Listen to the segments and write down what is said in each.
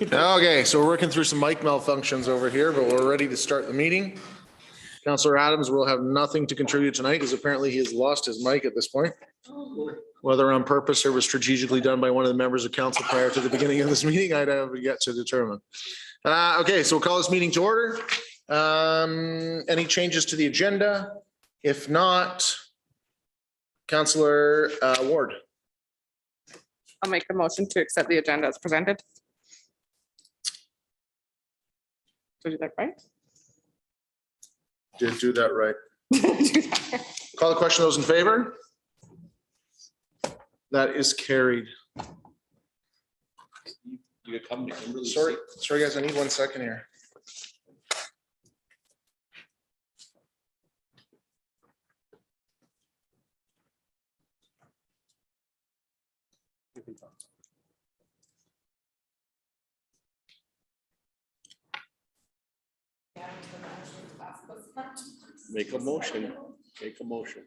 Okay, so we're working through some mic malfunctions over here, but we're ready to start the meeting. Councillor Adams will have nothing to contribute tonight because apparently he has lost his mic at this point. Whether on purpose or was strategically done by one of the members of council prior to the beginning of this meeting, I'd have yet to determine. Okay, so we'll call this meeting to order. Any changes to the agenda? If not, Councillor Ward. I'll make the motion to accept the agenda as presented. Did I do that right? Did do that right. Call the question. Those in favor? That is carried. You come really Sorry guys, I need 1 second here. Make a motion. Make a motion.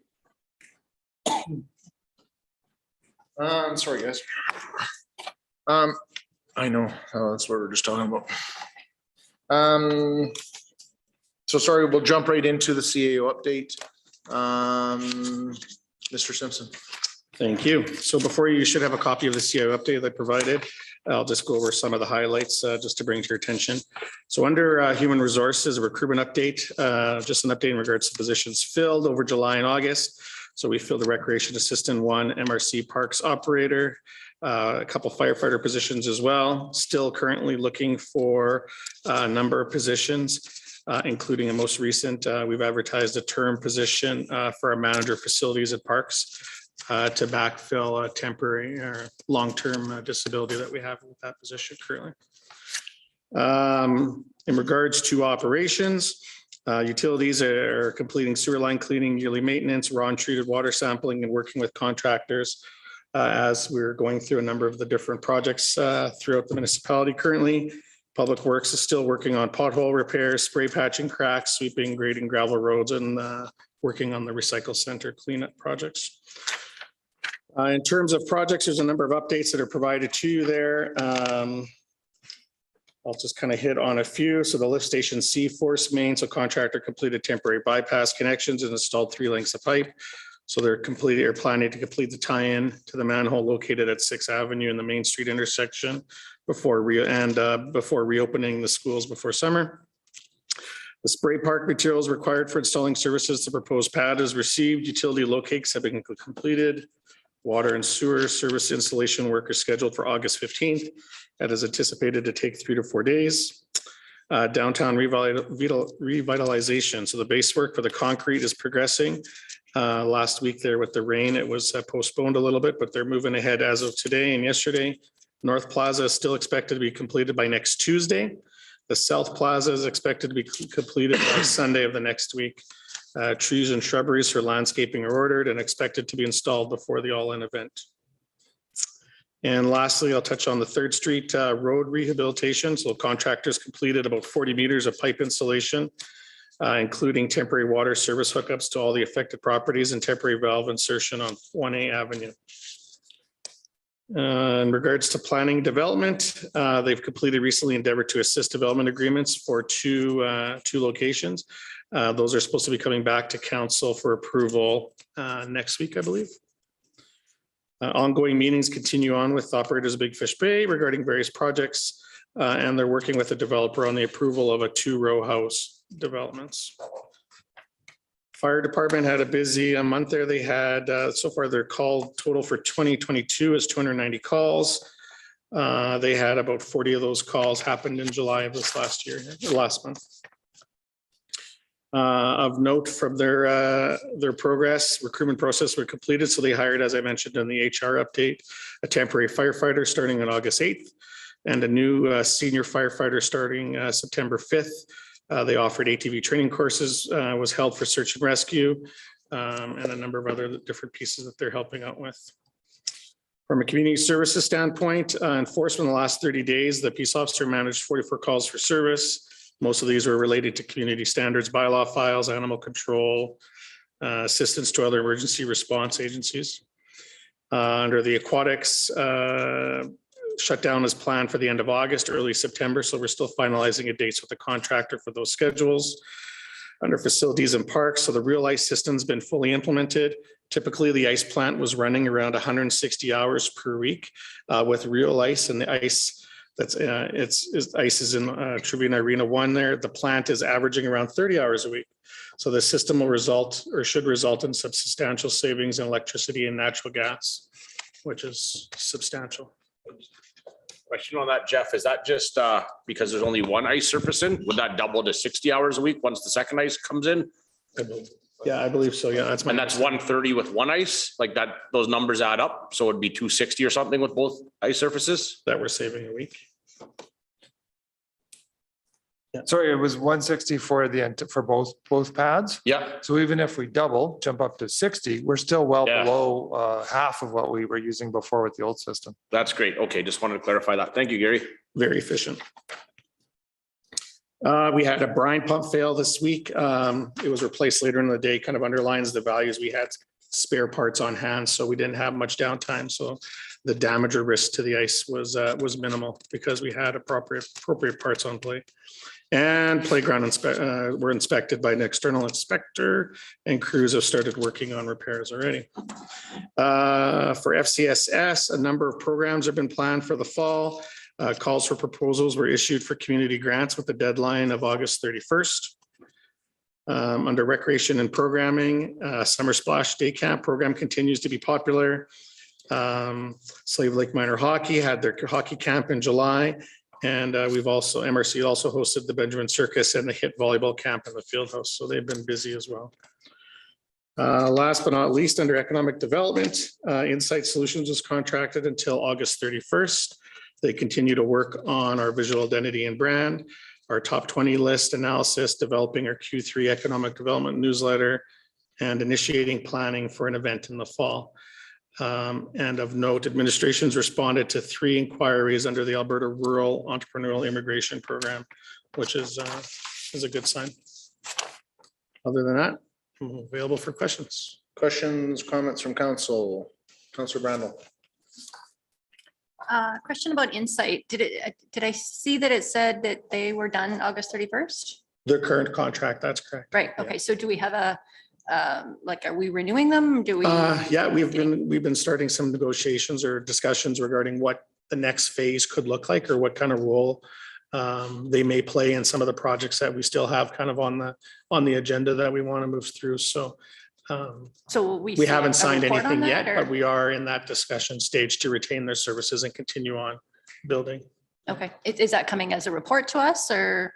Sorry guys. I know, that's what we're just talking about. So sorry, we'll jump right into the CAO update. Mr. Simpson. Thank you. So before you should have a copy of the CAO update that I provided. I'll just go over some of the highlights just to bring to your attention. So under human resources, a recruitment update, just an update in regards to positions filled over July and August. So we filled the recreation assistant 1, MRC parks operator, a couple firefighter positions as well. Still currently looking for a number of positions, including a most recent, we've advertised a term position for a manager of facilities at parks. To backfill a temporary or long-term disability that we have with that position currently. In regards to operations, utilities are completing sewer line cleaning, yearly maintenance, raw and treated water sampling, and working with contractors as we're going through a number of the different projects throughout the municipality currently. Public Works is still working on pothole repairs, spray patching cracks, sweeping, grading gravel roads, and working on the recycle center cleanup projects. In terms of projects, there's a number of updates that are provided to you there. I'll just kind of hit on a few. So the lift station C force main, so contractor completed temporary bypass connections and installed 3 lengths of pipe. So they're completing or planning to complete the tie-in to the manhole located at 6th Avenue in the Main Street intersection before reopening the schools before summer. The spray park materials required for installing services. The proposed pad is received. Utility locates have been completed. Water and sewer service installation work is scheduled for August 15th. That is anticipated to take 3 to 4 days. Downtown revitalization. So the base work for the concrete is progressing. Last week there with the rain, it was postponed a little bit, but they're moving ahead as of today and yesterday. North Plaza is still expected to be completed by next Tuesday. The South Plaza is expected to be completed by Sunday of the next week. Trees and shrubberies for landscaping are ordered and expected to be installed before the all-in event. And lastly, I'll touch on the 3rd Street road rehabilitation. So contractors completed about 40 meters of pipe installation, including temporary water service hookups to all the affected properties and temporary valve insertion on 1A Avenue. In regards to planning development, they've completed recently endeavored to assist development agreements for two locations. Those are supposed to be coming back to council for approval next week, I believe. Ongoing meetings continue on with operators of Big Fish Bay regarding various projects, and they're working with the developer on the approval of a 2-row house developments. Fire department had a busy month there. They had so far their call total for 2022 is 290 calls. They had about 40 of those calls happened in July of this last month. Of note from their progress, recruitment process were completed. So they hired, as I mentioned in the HR update, a temporary firefighter starting on August 8th and a new senior firefighter starting September 5th. They offered ATV training courses, was held for search and rescue, and a number of other different pieces that they're helping out with. From a community services standpoint, enforcement in the last 30 days, the peace officer managed 44 calls for service. Most of these were related to community standards, bylaw files, animal control, assistance to other emergency response agencies. Under the aquatics, shutdown is planned for the end of August, early September. So we're still finalizing a dates with the contractor for those schedules. Under facilities and parks, so the real ice system's been fully implemented. Typically, the ice plant was running around 160 hours per week with real ice, and the ice that's ice is in Tribune Arena 1 there. The plant is averaging around 30 hours a week. So the system will result or should result in substantial savings in electricity and natural gas, which is substantial. Question on that, Jeff, is that just because there's only one ice surface in? Would that double to 60 hours a week once the second ice comes in? Yeah, I believe so. Yeah, that's my. And that's 130 with one ice, like that, those numbers add up. So it'd be 260 or something with both ice surfaces? That we're saving a week. So it was 160 for for both pads. Yeah, So even if we jump up to 60, we're still well Yeah. below half of what we were using before with the old system. that's great. Okay, just wanted to clarify that. Thank you, Gary. Very efficient. We had a brine pump fail this week. It was replaced later in the day, kind of underlines the values. We had spare parts on hand, so we didn't have much downtime. So the damage or risk to the ice was minimal because we had appropriate parts on play. And playground were inspected by an external inspector, and crews have started working on repairs already. For FCSS, a number of programs have been planned for the fall. Calls for proposals were issued for community grants with the deadline of August 31st. Under recreation and programming, Summer Splash Day Camp program continues to be popular. Slave Lake Minor Hockey had their hockey camp in July. And MRC also hosted the Benjamin Circus and the HIT volleyball camp in the field house. So they've been busy as well. Last but not least, under economic development, Insight Solutions was contracted until August 31st. They continue to work on our visual identity and brand, our top 20 list analysis, developing our Q3 economic development newsletter, and initiating planning for an event in the fall. And of note, administrations responded to 3 inquiries under the Alberta Rural Entrepreneurial Immigration Program, which is a good sign. Other than that, I'm available for questions. Questions, comments from council? Councillor Brandel. Question about Insight. Did I see that it said that they were done August 31st? Their current contract, that's correct. Right, okay, so do we have are we renewing them? Do we? Yeah, we've been starting some negotiations or discussions regarding what the next phase could look like or what kind of role they may play in some of the projects that we still have kind of on the agenda that we want to move through. So So we haven't signed report on anything yet, that, or- but we are in that discussion stage to retain their services and continue on building. Okay, is that coming as a report to us or?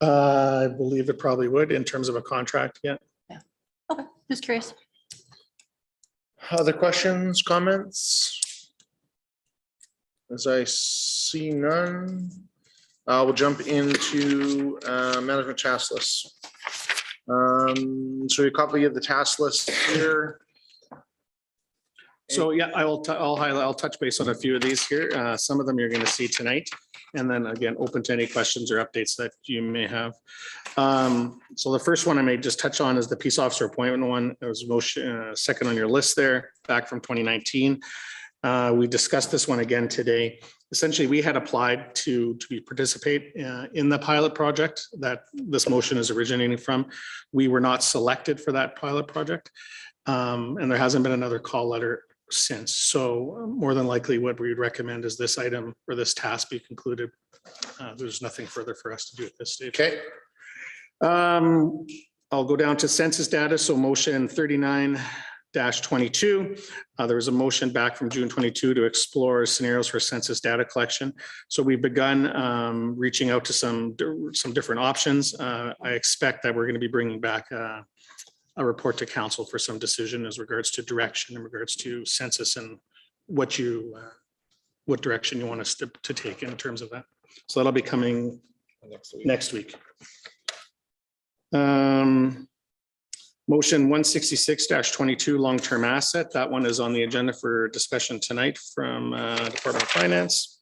I believe it probably would in terms of a contract. Yeah. Okay, just curious. Other questions, comments? As I see none, we'll jump into management task list. So a copy of the task list here. So yeah, I'll touch base on a few of these here. Some of them you're going to see tonight. And then again, open to any questions or updates that you may have. So the first one I may just touch on is the peace officer appointment one. It was motion second on your list there, back from 2019. We discussed this one again today. Essentially, we had applied to participate in the pilot project that this motion is originating from. We were not selected for that pilot project. And there hasn't been another call letter since. So more than likely what we would recommend is this item or this task be concluded. There's nothing further for us to do at this stage. Okay. I'll go down to census data. So motion 39-22. There was a motion back from June 22 to explore scenarios for census data collection. So we've begun reaching out to some different options. I expect that we're going to be bringing back a report to council for some decision as regards to direction in regards to census and what direction you want us to take in terms of that. So that'll be coming next week. Motion 166-22 long-term asset. That one is on the agenda for discussion tonight from Department of Finance.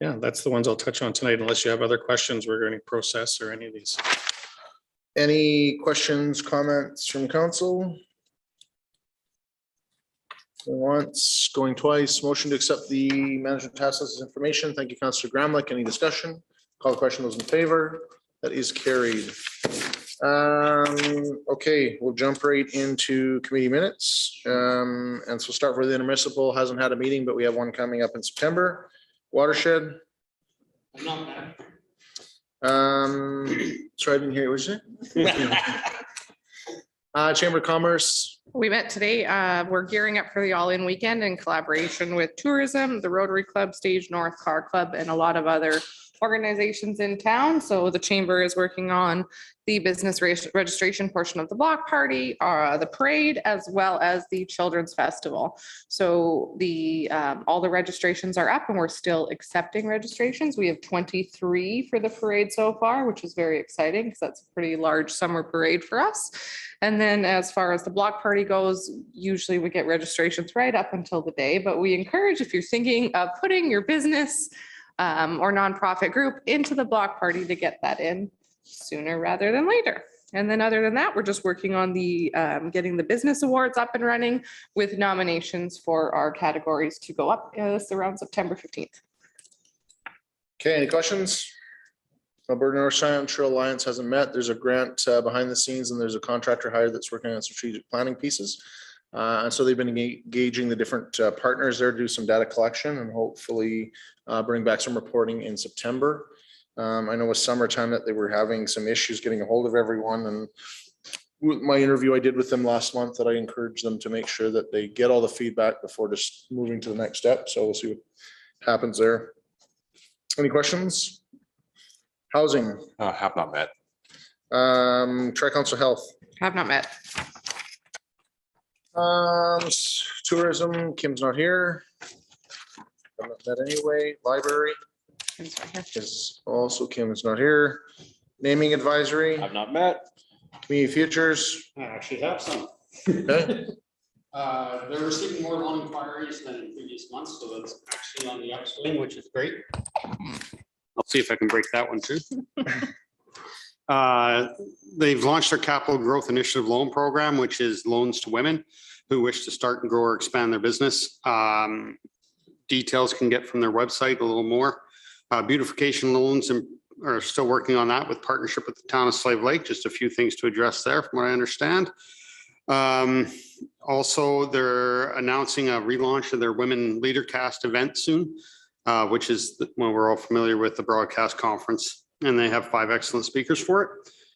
Yeah, that's the ones I'll touch on tonight unless you have other questions regarding process or any of these. Any questions, comments from council? Once, going twice, motion to accept the management task list as information. Thank you, Councillor Gramlich. Any discussion? Call the question. Those in favor? That is carried. Okay, we'll jump right into committee minutes. And so start with the intermunicipal. Hasn't had a meeting, but we have one coming up in September. Watershed. Sorry, I didn't hear what you said. Chamber of Commerce. We met today. We're gearing up for the all-in weekend in collaboration with tourism, the Rotary Club, Stage North Car Club, and a lot of other organizations in town. So the chamber is working on the business registration portion of the block party, the parade, as well as the children's festival. So the all the registrations are up and we're still accepting registrations. We have 23 for the parade so far, which is very exciting because that's a pretty large summer parade for us. And then as far as the block party goes, usually we get registrations right up until the day, but we encourage, if you're thinking of putting your business or nonprofit group into the block party, to get that in sooner rather than later. And then other than that, we're just working on the getting the business awards up and running with nominations for our categories to go up around September 15th. Okay, any questions? Alberta North Central Alliance hasn't met. There's a grant behind the scenes and there's a contractor hired that's working on strategic planning pieces. And so they've been engaging the different partners there to do some data collection and hopefully bring back some reporting in September. I know with summertime that they were having some issues getting a hold of everyone, and with my interview I did with them last month, that I encouraged them to make sure that they get all the feedback before just moving to the next step. So we'll see what happens there. Any questions? Housing. Have not met. Tri-Council Health. Have not met. Tourism, Kim's not here. Have not met anyway. Library is also, Kim is not here. Naming Advisory. I've not met. Community Futures. I actually have some. Okay. They're receiving more loan inquiries than in previous months, so that's actually on the upswing, which is great. I'll see if I can break that one too. They've launched their Capital Growth Initiative Loan Program, which is loans to women who wish to start and grow or expand their business. Details can get from their website a little more. Beautification loans are still working on that with partnership with the town of Slave Lake. Just a few things to address there from what I understand. Also, they're announcing a relaunch of their Women Leader Cast event soon, which is when we're all familiar with the broadcast conference, and they have 5 excellent speakers for it.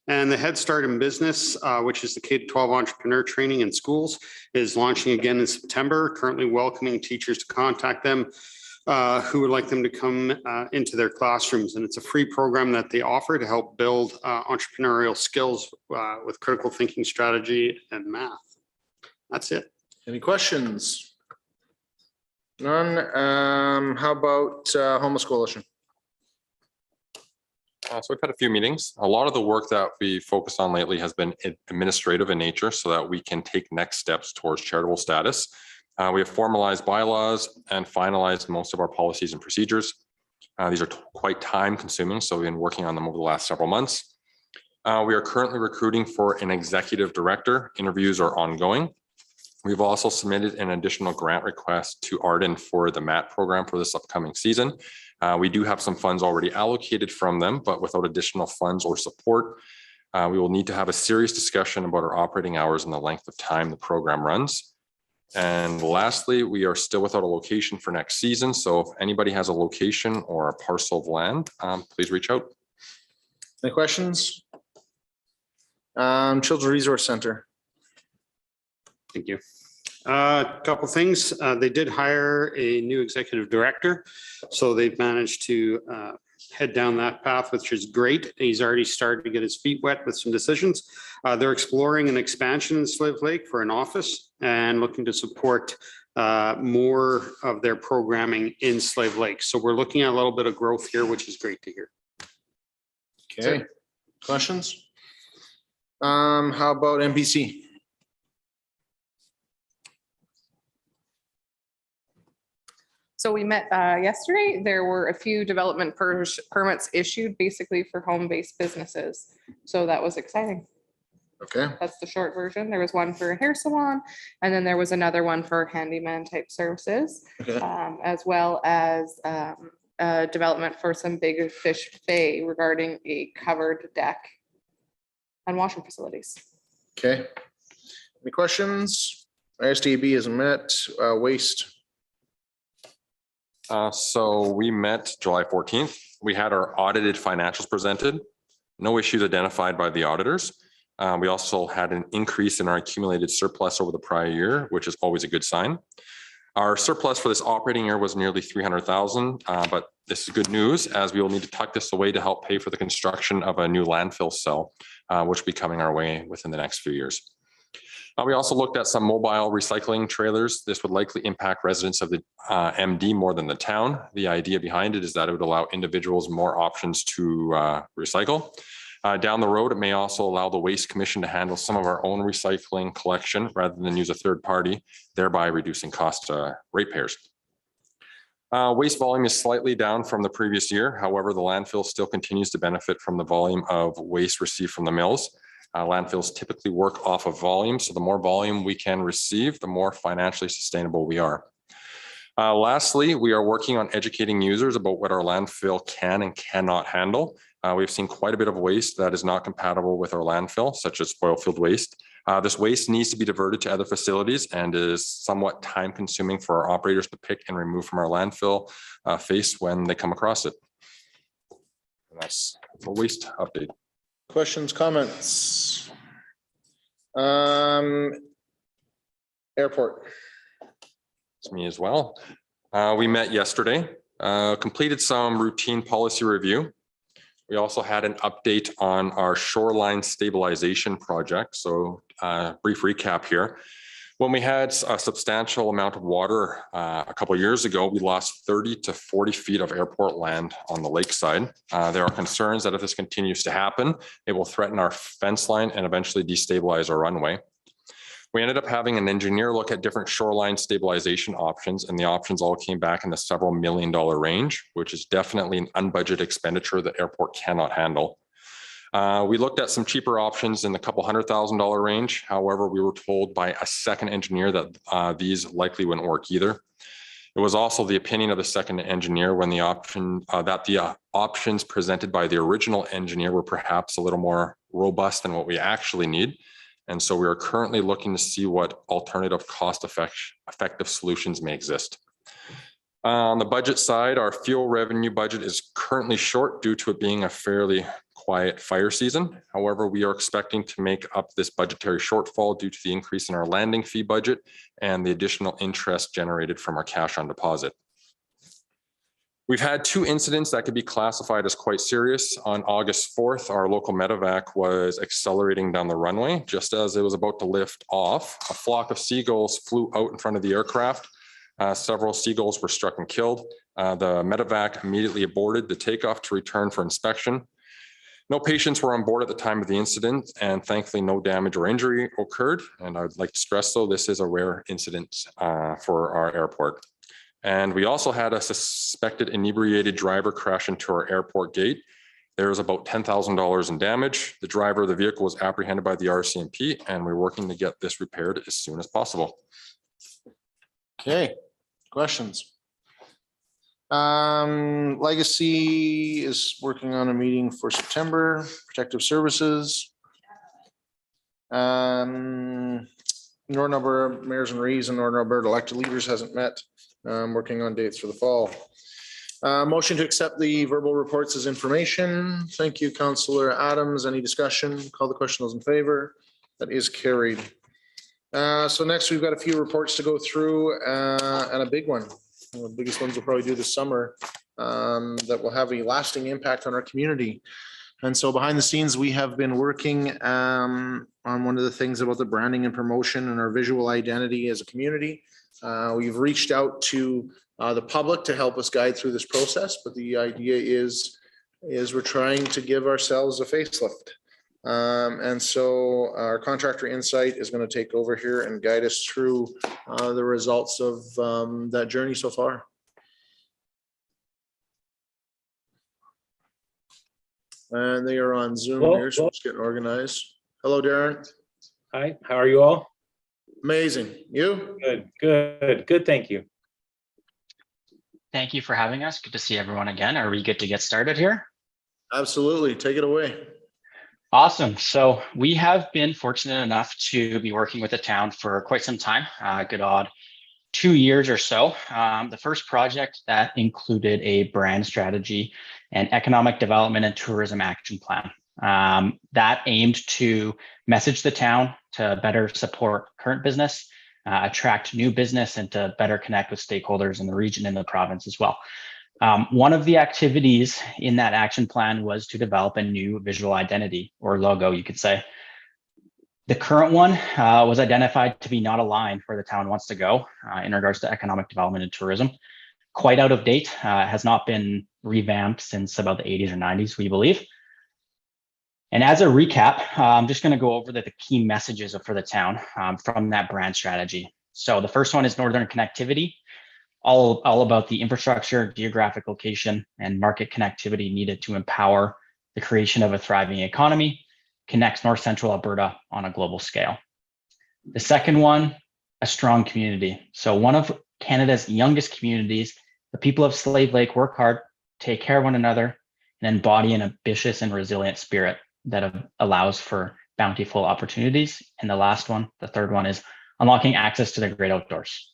And the Head Start in Business, which is the K-12 entrepreneur training in schools, is launching again in September, currently welcoming teachers to contact them who would like them to come into their classrooms. And it's a free program that they offer to help build entrepreneurial skills with critical thinking, strategy, and math. That's it. Any questions? None. How about Homeless Coalition? So we've had a few meetings. A lot of the work that we focused on lately has been administrative in nature so that we can take next steps towards charitable status. We have formalized bylaws and finalized most of our policies and procedures. These are quite time consuming, so we've been working on them over the last several months. We are currently recruiting for an executive director. Interviews are ongoing. We've also submitted an additional grant request to Arden for the MAT program for this upcoming season. We do have some funds already allocated from them, but without additional funds or support, we will need to have a serious discussion about our operating hours and the length of time the program runs. And lastly, we are still without a location for next season. So if anybody has a location or a parcel of land, please reach out. Any questions? Children's Resource Center. Thank you. A couple things. They did hire a new executive director, so they've managed to head down that path, which is great. He's already started to get his feet wet with some decisions. They're exploring an expansion in Slave Lake for an office and looking to support more of their programming in Slave Lake. So we're looking at a little bit of growth here, which is great to hear. Okay. Questions? How about MPC? So we met yesterday. There were a few development permits issued basically for home-based businesses. So that was exciting. Okay, That's the short version. There was one for a hair salon, and then there was another one for handyman type services, okay, as well as development for some big fish bay regarding a covered deck and washing facilities. okay. Any questions? ISDB is met, waste. So we met July 14th. We had our audited financials presented. No issues identified by the auditors. We also had an increase in our accumulated surplus over the prior year, which is always a good sign. Our surplus for this operating year was nearly 300,000, but this is good news as we will need to tuck this away to help pay for the construction of a new landfill cell, which will be coming our way within the next few years. We also looked at some mobile recycling trailers. This would likely impact residents of the MD more than the town. The idea behind it is that it would allow individuals more options to recycle. Down the road, it may also allow the Waste Commission to handle some of our own recycling collection rather than use a third party, thereby reducing cost to ratepayers. Waste volume is slightly down from the previous year. However, the landfill still continues to benefit from the volume of waste received from the mills. Landfills typically work off of volume, so the more volume we can receive, the more financially sustainable we are. Lastly, we are working on educating users about what our landfill can and cannot handle. We've seen quite a bit of waste that is not compatible with our landfill, such as oil field waste. This waste needs to be diverted to other facilities and is somewhat time consuming for our operators to pick and remove from our landfill face when they come across it. And that's a waste update. Questions, comments? Airport. It's me as well. We met yesterday, completed some routine policy review. We also had an update on our Shoreline Stabilization project. So brief recap here. When we had a substantial amount of water a couple of years ago, we lost 30 to 40 feet of airport land on the lakeside. There are concerns that if this continues to happen, it will threaten our fence line and eventually destabilize our runway. We ended up having an engineer look at different shoreline stabilization options, and the options all came back in the several $1 million range, which is definitely an unbudgeted expenditure the airport cannot handle. We looked at some cheaper options in the couple $100,000 range. However, we were told by a second engineer that these likely wouldn't work either. It was also the opinion of the second engineer when the options presented by the original engineer were perhaps a little more robust than what we actually need. And so we are currently looking to see what alternative cost-effective solutions may exist. On the budget side, our fuel revenue budget is currently short due to it being a fairly quiet fire season. However, we are expecting to make up this budgetary shortfall due to the increase in our landing fee budget and the additional interest generated from our cash on deposit. We've had 2 incidents that could be classified as quite serious. On August 4th, our local medevac was accelerating down the runway. Just as it was about to lift off, a flock of seagulls flew out in front of the aircraft. Several seagulls were struck and killed. The medevac immediately aborted the takeoff to return for inspection. No patients were on board at the time of the incident, and thankfully no damage or injury occurred. And I would like to stress, though, this is a rare incident for our airport. And we also had a suspected inebriated driver crash into our airport gate. There was about $10,000 in damage. The driver of the vehicle was apprehended by the RCMP, and we're working to get this repaired as soon as possible. Okay, questions? Legacy is working on a meeting for September, protective services. Northern Alberta Mayors and Rees and Northern Alberta elected leaders hasn't met. Working on dates for the fall. Motion to accept the verbal reports as information. Thank you, Councillor Adams. Any discussion? Call the question. Those in favor? That is carried. So next we've got a few reports to go through and a big one. One of the biggest ones we'll probably do this summer that will have a lasting impact on our community. And so behind the scenes, we have been working on one of the things about the branding and promotion and our visual identity as a community. We've reached out to the public to help us guide through this process, but the idea is we're trying to give ourselves a facelift. And so our contractor Insight is going to take over here and guide us through the results of that journey so far. And they are on Zoom here, so it's getting organized. Hello, Darren. Hi, how are you all? Amazing. You? Good, thank you. Thank you for having us. Good to see everyone again. Are we good to get started here? Absolutely. Take it away. Awesome. So we have been fortunate enough to be working with the town for quite some time, a good odd 2 years or so. The first project that included a brand strategy and economic development and tourism action plan. That aimed to message the town to better support current business, attract new business, and to better connect with stakeholders in the region and the province as well. One of the activities in that action plan was to develop a new visual identity or logo, you could say. The current one was identified to be not aligned where the town wants to go in regards to economic development and tourism. Quite out of date, has not been revamped since about the 80s or 90s, we believe. And as a recap, I'm just going to go over the key messages for the town from that brand strategy. So the first one is Northern Connectivity, all about the infrastructure, geographic location, and market connectivity needed to empower the creation of a thriving economy, connects North Central Alberta on a global scale. The second one, a strong community. So one of Canada's youngest communities, the people of Slave Lake work hard, take care of one another, and embody an ambitious and resilient spirit that allows for bountiful opportunities. And the last one, the third one, is unlocking access to the great outdoors.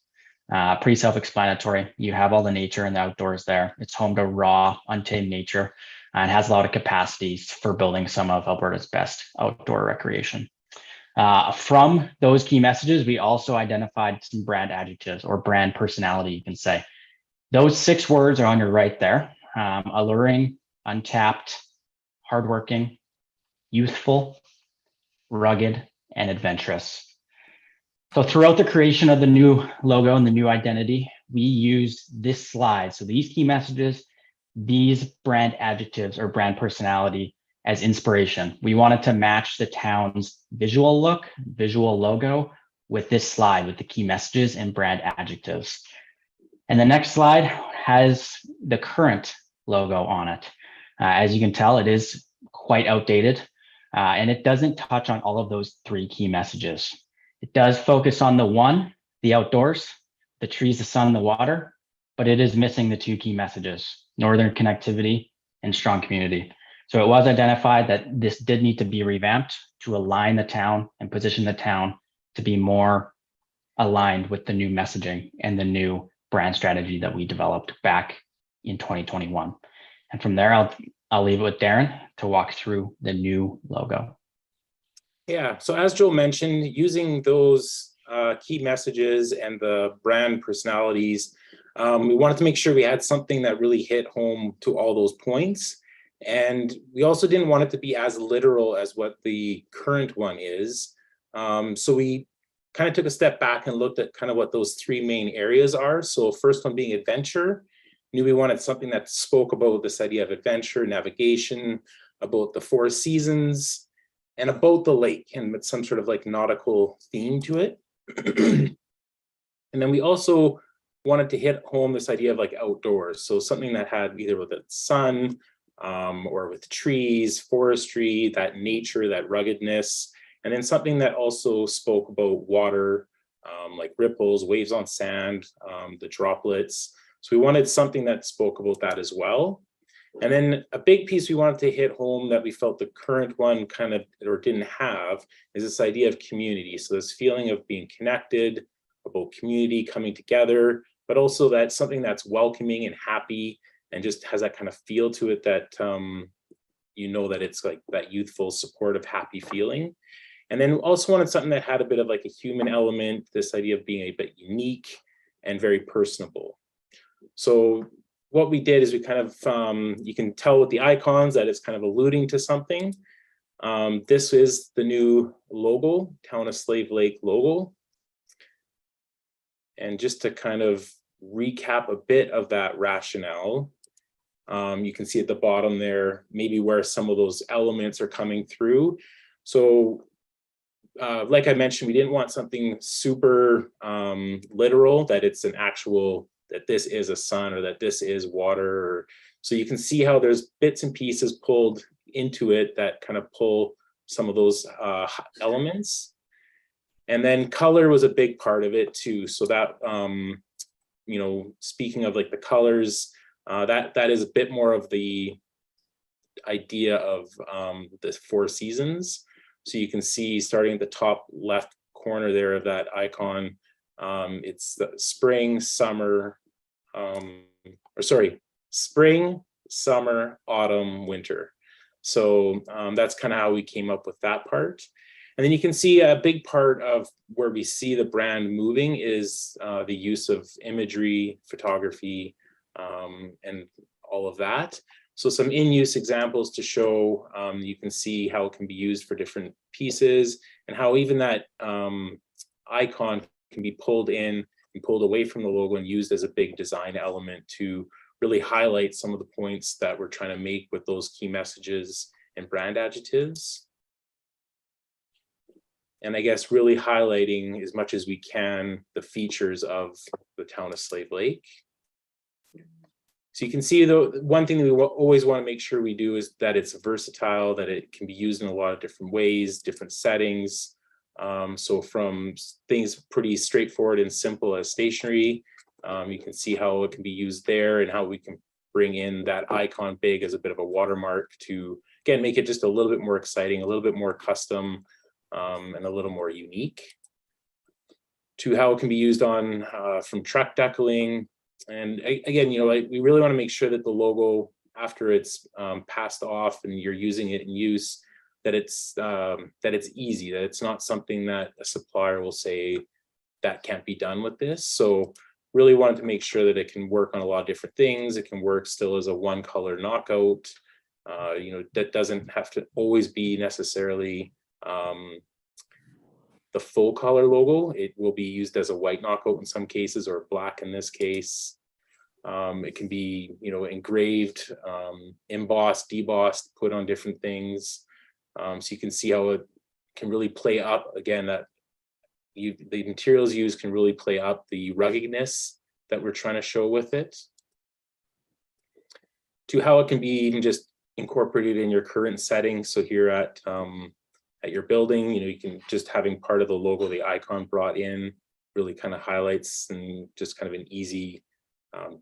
Pretty self-explanatory. You have all the nature and the outdoors there. It's home to raw, untamed nature and has a lot of capacities for building some of Alberta's best outdoor recreation. From those key messages, we also identified some brand adjectives or brand personality, you can say. Those 6 words are on your right there. Alluring, untapped, hardworking, youthful, rugged, and adventurous. So throughout the creation of the new logo and the new identity, we used this slide. So these key messages, these brand adjectives or brand personality as inspiration. We wanted to match the town's visual look, visual logo with this slide with the key messages and brand adjectives. And the next slide has the current logo on it. As you can tell, it is quite outdated. And it doesn't touch on all of those 3 key messages. It does focus on the one, the outdoors, the trees, the sun, the water, but it is missing the 2 key messages, Northern Connectivity and strong community. So it was identified that this did need to be revamped to align the town and position the town to be more aligned with the new messaging and the new brand strategy that we developed back in 2021. And from there, I'll leave it with Darren to walk through the new logo. Yeah, so as Joel mentioned, using those key messages and the brand personalities, we wanted to make sure we had something that really hit home to all those points. And we also didn't want it to be as literal as what the current one is. So we kind of took a step back and looked at kind of what those 3 main areas are. So first one being adventure. Knew we wanted something that spoke about this idea of adventure, navigation, about the 4 seasons, and about the lake, and with some sort of like nautical theme to it. And then we also wanted to hit home this idea of like outdoors. So something that had either with the sun or with trees, forestry, that nature, that ruggedness, and then something that also spoke about water, like ripples, waves on sand, the droplets. So we wanted something that spoke about that as well. And then a big piece we wanted to hit home that we felt the current one kind of or didn't have is this idea of community. So this feeling of being connected, about community coming together, but also that something that's welcoming and happy and just has that kind of feel to it that you know that it's like that youthful, supportive, happy feeling. And then also wanted something that had a bit of like a human element, this idea of being a bit unique and very personable. So what we did is we kind of, you can tell with the icons that it's kind of alluding to something. This is the new logo, Town of Slave Lake logo. And just to kind of recap a bit of that rationale, you can see at the bottom there, maybe where some of those elements are coming through. So like I mentioned, we didn't want something super literal, that it's an actual, that this is a sun or that this is water. So you can see how there's bits and pieces pulled into it that kind of pull some of those elements. And then color was a big part of it too. So that, you know, speaking of like the colors, that is a bit more of the idea of the 4 seasons. So you can see starting at the top left corner there of that icon, it's the spring, summer, spring, summer, autumn, winter. So that's kind of how we came up with that part. And then you can see a big part of where we see the brand moving is the use of imagery, photography, and all of that. So some in-use examples to show, you can see how it can be used for different pieces and how even that icon can be pulled in and pulled away from the logo and used as a big design element to really highlight some of the points that we're trying to make with those key messages and brand adjectives. And I guess really highlighting as much as we can the features of the town of Slave Lake. So you can see though, one thing that we always want to make sure we do is that it's versatile, that it can be used in a lot of different ways, different settings. So from things pretty straightforward and simple as stationery, you can see how it can be used there and how we can bring in that icon big as a bit of a watermark to, again, make it just a little bit more exciting, a little bit more custom, and a little more unique. To how it can be used on from truck decaling. And again, you know, we really want to make sure that the logo, after it's passed off and you're using it in use, that it's easy, that it's not something that a supplier will say that can't be done with this. So really wanted to make sure that it can work on a lot of different things. It can work still as a one color knockout. You know, that doesn't have to always be necessarily the full color logo. It will be used as a white knockout in some cases, or black in this case. It can be, you know, engraved, embossed, debossed, put on different things. So you can see how it can really play up, again, that the materials used can really play up the ruggedness that we're trying to show with it. To how it can be even just incorporated in your current setting. So here at your building, you know, you can just having part of the logo, the icon brought in, really kind of highlights and just kind of an easy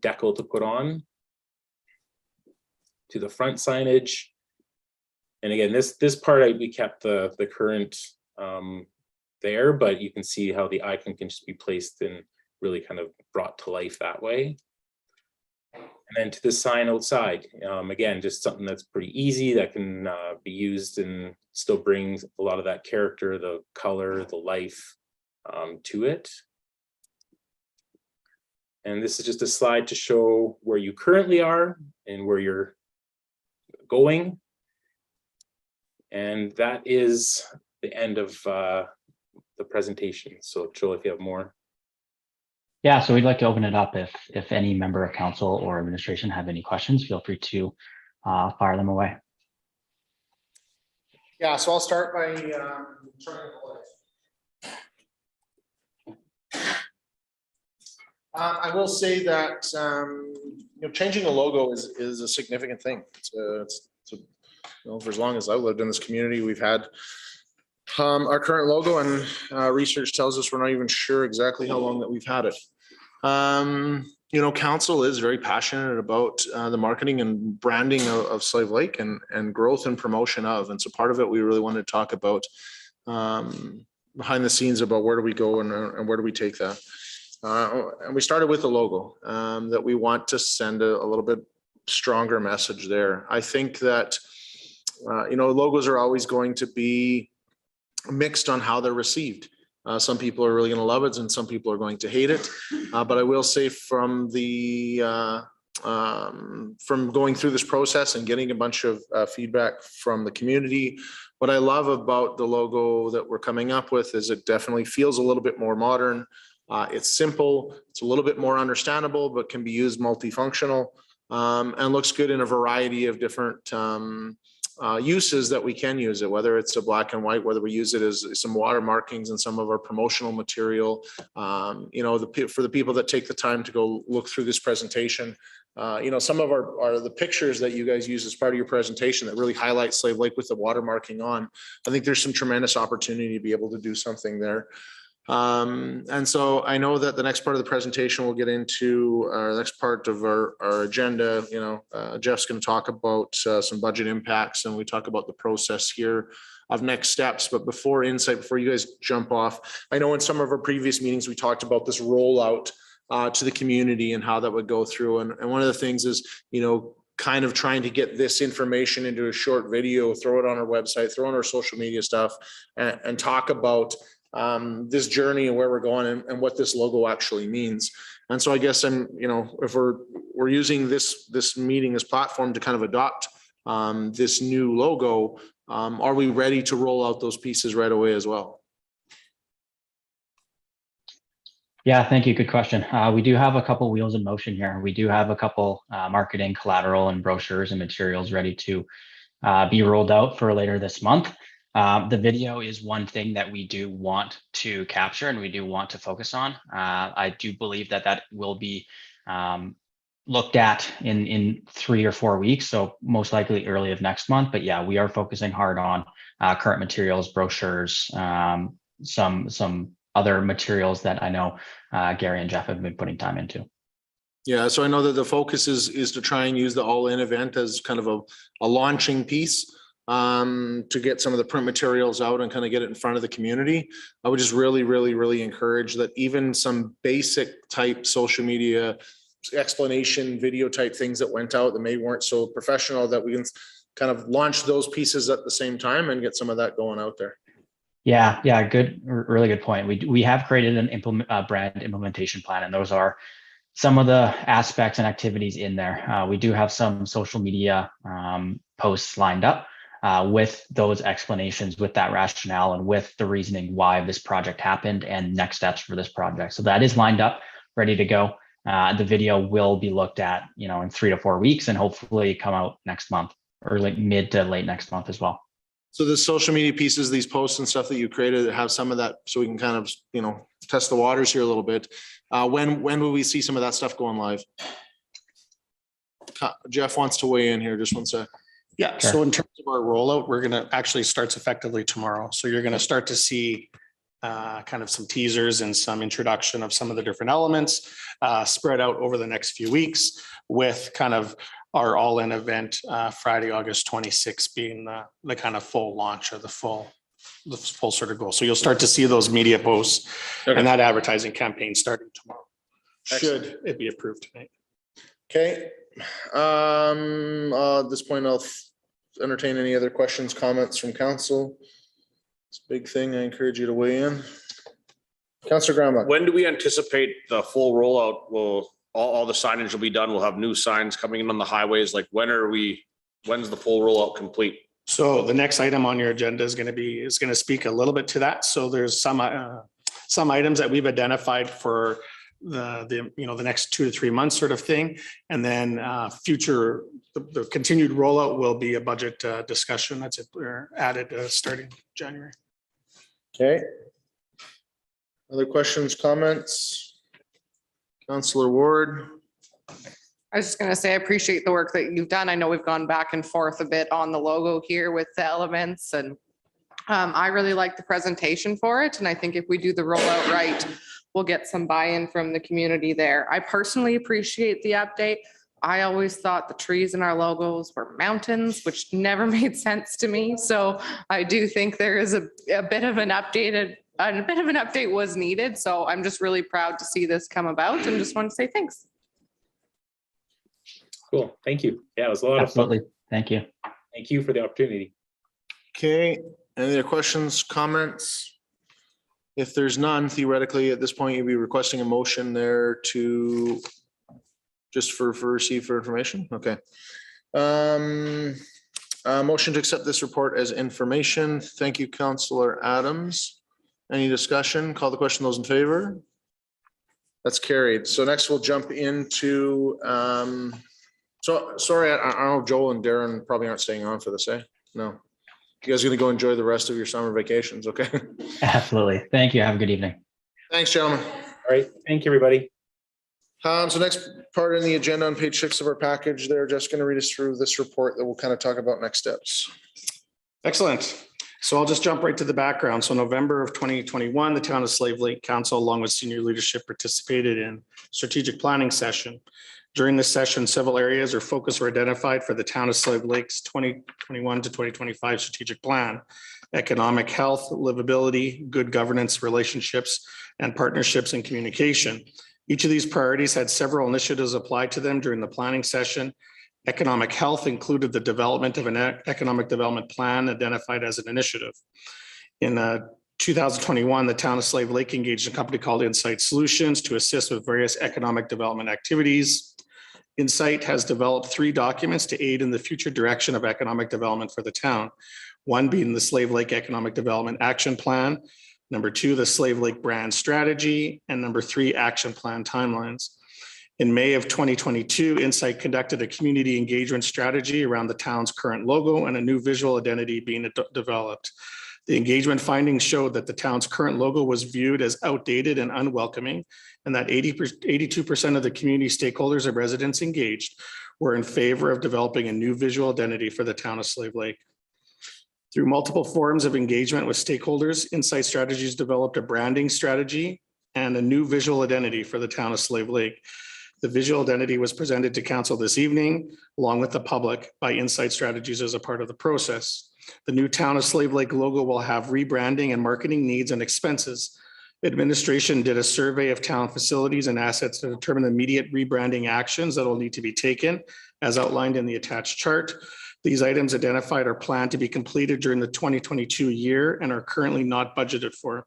decal to put on. To the front signage. And again, this part we kept the current there, but you can see how the icon can just be placed and really kind of brought to life that way. And then to the sign outside, again, just something that's pretty easy that can be used and still brings a lot of that character, the color, the life to it. And this is just a slide to show where you currently are and where you're going. And that is the end of the presentation. So Joel, if you have more. Yeah, so we'd like to open it up if any member of council or administration have any questions, feel free to fire them away. Yeah, so I'll start by turning the lights. I will say that you know, changing a logo is a significant thing. It's you know, for as long as I've lived in this community, we've had our current logo, and research tells us we're not even sure exactly how long that we've had it. You know, council is very passionate about the marketing and branding of Slave Lake and growth and promotion of. And so part of it, we really wanted to talk about behind the scenes about where do we go and where do we take that. And we started with the logo that we want to send a little bit stronger message there. I think that, you know, logos are always going to be mixed on how they're received. Some people are really going to love it and some people are going to hate it. But I will say from going through this process and getting a bunch of feedback from the community, what I love about the logo that we're coming up with is it definitely feels a little bit more modern. It's simple, it's a little bit more understandable, but can be used multifunctional, and looks good in a variety of different uses that we can use it, whether it's a black and white, whether we use it as some water markings in some of our promotional material. You know, for the people that take the time to go look through this presentation, some of the pictures that you guys use as part of your presentation that really highlight Slave Lake with the watermarking on. I think there's some tremendous opportunity to be able to do something there. And so I know that the next part of the presentation we'll get into our next part of our agenda. Jeff's going to talk about some budget impacts, and we talk about the process here of next steps. But before you guys jump off, I know in some of our previous meetings we talked about this rollout to the community and how that would go through. And one of the things is, kind of trying to get this information into a short video, throw it on our website, throw on our social media stuff, and talk about this journey and where we're going and what this logo actually means. And so I guess if we're using this meeting as platform to kind of adopt this new logo, are we ready to roll out those pieces right away as well? Yeah, thank you. Good question. We do have a couple wheels in motion here. We do have a couple marketing collateral and brochures and materials ready to be rolled out for later this month. The video is one thing that we do want to capture and we do want to focus on. I do believe that will be looked at in 3 or 4 weeks, so most likely early of next month. But yeah, we are focusing hard on current materials, brochures, some other materials that I know Gary and Jeff have been putting time into. Yeah, so I know that the focus is to try and use the all-in event as kind of a launching piece to get some of the print materials out and kind of get it in front of the community. I would just really, really, really encourage that even some basic type social media explanation video type things that went out that maybe weren't so professional, that we can kind of launch those pieces at the same time and get some of that going out there. Yeah, good, really good point. We have created an brand implementation plan, and those are some of the aspects and activities in there. We do have some social media posts lined up with those explanations, with that rationale, and with the reasoning why this project happened and next steps for this project. So that is lined up, ready to go. The video will be looked at, in 3 to 4 weeks, and hopefully come out next month, or like mid to late next month as well. So the social media pieces, these posts and stuff that you created, have some of that, so we can kind of, test the waters here a little bit. When will we see some of that stuff going live? Jeff wants to weigh in here. Just one sec. Yeah, Sure. so in terms of our rollout, we're going to actually starts effectively tomorrow. So you're going to start to see kind of some teasers and some introduction of some of the different elements spread out over the next few weeks, with kind of our all-in event Friday, August 26th being the kind of full launch, or the full sort of goal. So you'll start to see those media posts and that advertising campaign starting tomorrow. Excellent. Should it be approved tonight? Okay. At this point, I'll entertain any other questions, comments from council. It's a big thing. I encourage you to weigh in. Councillor Graham. When do we anticipate the full rollout? Will all the signage will be done? We'll have new signs coming in on the highways. Like when's the full rollout complete? So the next item on your agenda is going to speak a little bit to that. So there's some items that we've identified for the next 2 to 3 months sort of thing. And then the continued rollout will be a budget discussion that's added starting January. Okay. Other questions, comments? Councillor Ward. I was just going to say, I appreciate the work that you've done. I know we've gone back and forth a bit on the logo here with the elements, and I really like the presentation for it. And I think if we do the rollout right, we'll get some buy-in from the community there. I personally appreciate the update. I always thought the trees in our logos were mountains, which never made sense to me. So I do think there is a bit of an update was needed. So I'm just really proud to see this come about, and just want to say thanks. Cool. Thank you. Yeah, it was a lot of Absolutely. fun. Thank you. Thank you for the opportunity. Okay. Any other questions, comments? If there's none, theoretically, at this point, you'd be requesting a motion there to just for receive for information. Okay. Motion to accept this report as information. Thank you, Councillor Adams. Any discussion? Call the question. Those in favor? That's carried. So next we'll jump into, sorry, I don't know, Joel and Darren probably aren't staying on for this, eh? No. You guys are going to go enjoy the rest of your summer vacations, okay? Absolutely. Thank you. Have a good evening. Thanks, gentlemen. All right. Thank you, everybody. So next part in the agenda on page 6 of our package, they're just going to read us through this report that we'll kind of talk about next steps. Excellent. So I'll just jump right to the background. So November of 2021, the town of Slave Lake Council, along with senior leadership, participated in strategic planning session. During this session, several areas or focus were identified for the town of Slave Lake's 2021 to 2025 strategic plan: economic health, livability, good governance, relationships, and partnerships and communication. Each of these priorities had several initiatives applied to them during the planning session. Economic health included the development of an economic development plan identified as an initiative. In 2021, the town of Slave Lake engaged a company called Insight Solutions to assist with various economic development activities. Insight has developed 3 documents to aid in the future direction of economic development for the town. One being the Slave Lake Economic Development Action Plan. Number 2, the Slave Lake Brand Strategy. And number 3, Action Plan Timelines. In May of 2022, Insight conducted a community engagement strategy around the town's current logo and a new visual identity being developed. The engagement findings showed that the town's current logo was viewed as outdated and unwelcoming, and that 82% of the community stakeholders and residents engaged were in favor of developing a new visual identity for the town of Slave Lake. Through multiple forums of engagement with stakeholders, Insight Strategies developed a branding strategy and a new visual identity for the town of Slave Lake. The visual identity was presented to council this evening, along with the public, by Insight Strategies as a part of the process. The new town of Slave Lake logo will have rebranding and marketing needs and expenses. Administration did a survey of town facilities and assets to determine immediate rebranding actions that will need to be taken, as outlined in the attached chart. These items identified are planned to be completed during the 2022 year and are currently not budgeted for.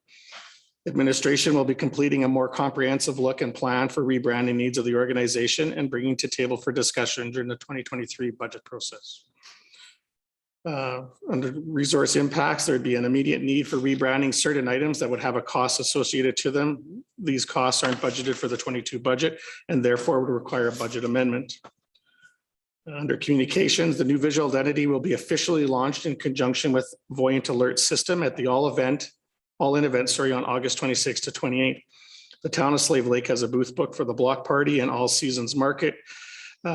Administration will be completing a more comprehensive look and plan for rebranding needs of the organization and bringing to table for discussion during the 2023 budget process. Under resource impacts, there'd be an immediate need for rebranding certain items that would have a cost associated to them. These costs aren't budgeted for the 22 budget and therefore would require a budget amendment. Under communications, the new visual identity will be officially launched in conjunction with Voyant Alert System at the All-In event on August 26 to 28. The town of Slave Lake has a booth booked for the block party and all seasons market.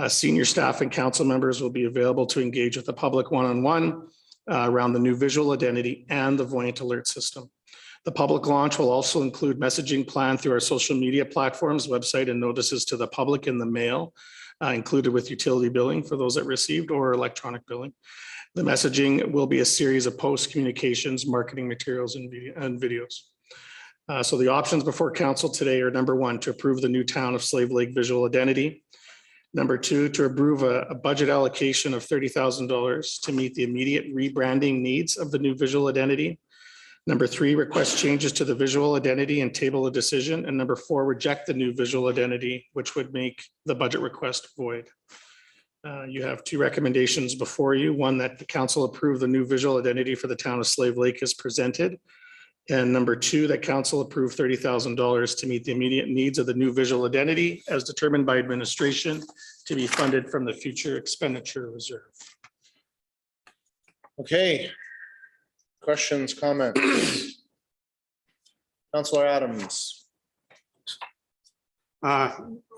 Senior staff and council members will be available to engage with the public one-on-one around the new visual identity and the Voyant Alert System. The public launch will also include messaging plan through our social media platforms, website, and notices to the public in the mail, included with utility billing for those that received or electronic billing. The messaging will be a series of post communications, marketing materials, and videos. So the options before council today are: number 1, to approve the new town of Slave Lake visual identity. Number 2, to approve a budget allocation of $30,000 to meet the immediate rebranding needs of the new visual identity. Number 3, request changes to the visual identity and table a decision. And number 4, reject the new visual identity, which would make the budget request void. You have 2 recommendations before you. One, that the council approve the new visual identity for the town of Slave Lake as presented. And number 2, that council approve $30,000 to meet the immediate needs of the new visual identity as determined by administration to be funded from the future expenditure reserve. Okay. Questions, comments? Councillor Adams.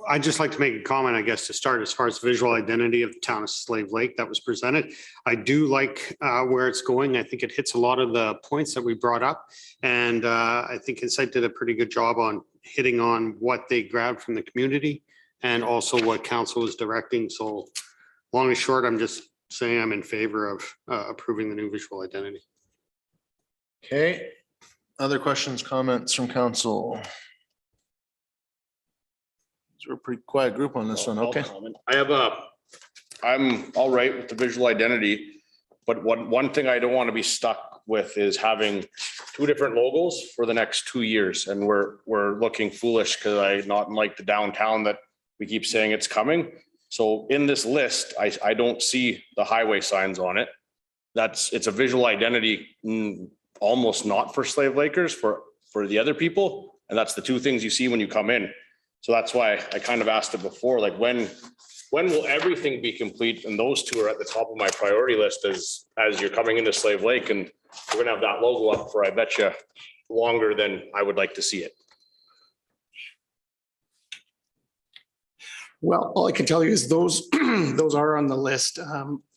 I'd just like to make a comment, I guess, to start as far as visual identity of the town of Slave Lake that was presented. I do like where it's going. I think it hits a lot of the points that we brought up. And I think Insight did a pretty good job on hitting on what they grabbed from the community and also what council is directing. So long and short, I'm just saying I'm in favor of approving the new visual identity. Okay. Other questions, comments from council? We're a pretty quiet group on this one. Okay. I'm all right with the visual identity, but one thing I don't want to be stuck with is having 2 different logos for the next 2 years. And we're looking foolish because I not like the downtown that we keep saying it's coming. So in this list, I don't see the highway signs on it. It's a visual identity almost not for Slave Lakers, for the other people. And that's the 2 things you see when you come in. So that's why I kind of asked it before, like when will everything be complete? And those 2 are at the top of my priority list as you're coming into Slave Lake, and we're gonna have that logo up for, I bet you, longer than I would like to see it. Well, all I can tell you is those, those are on the list.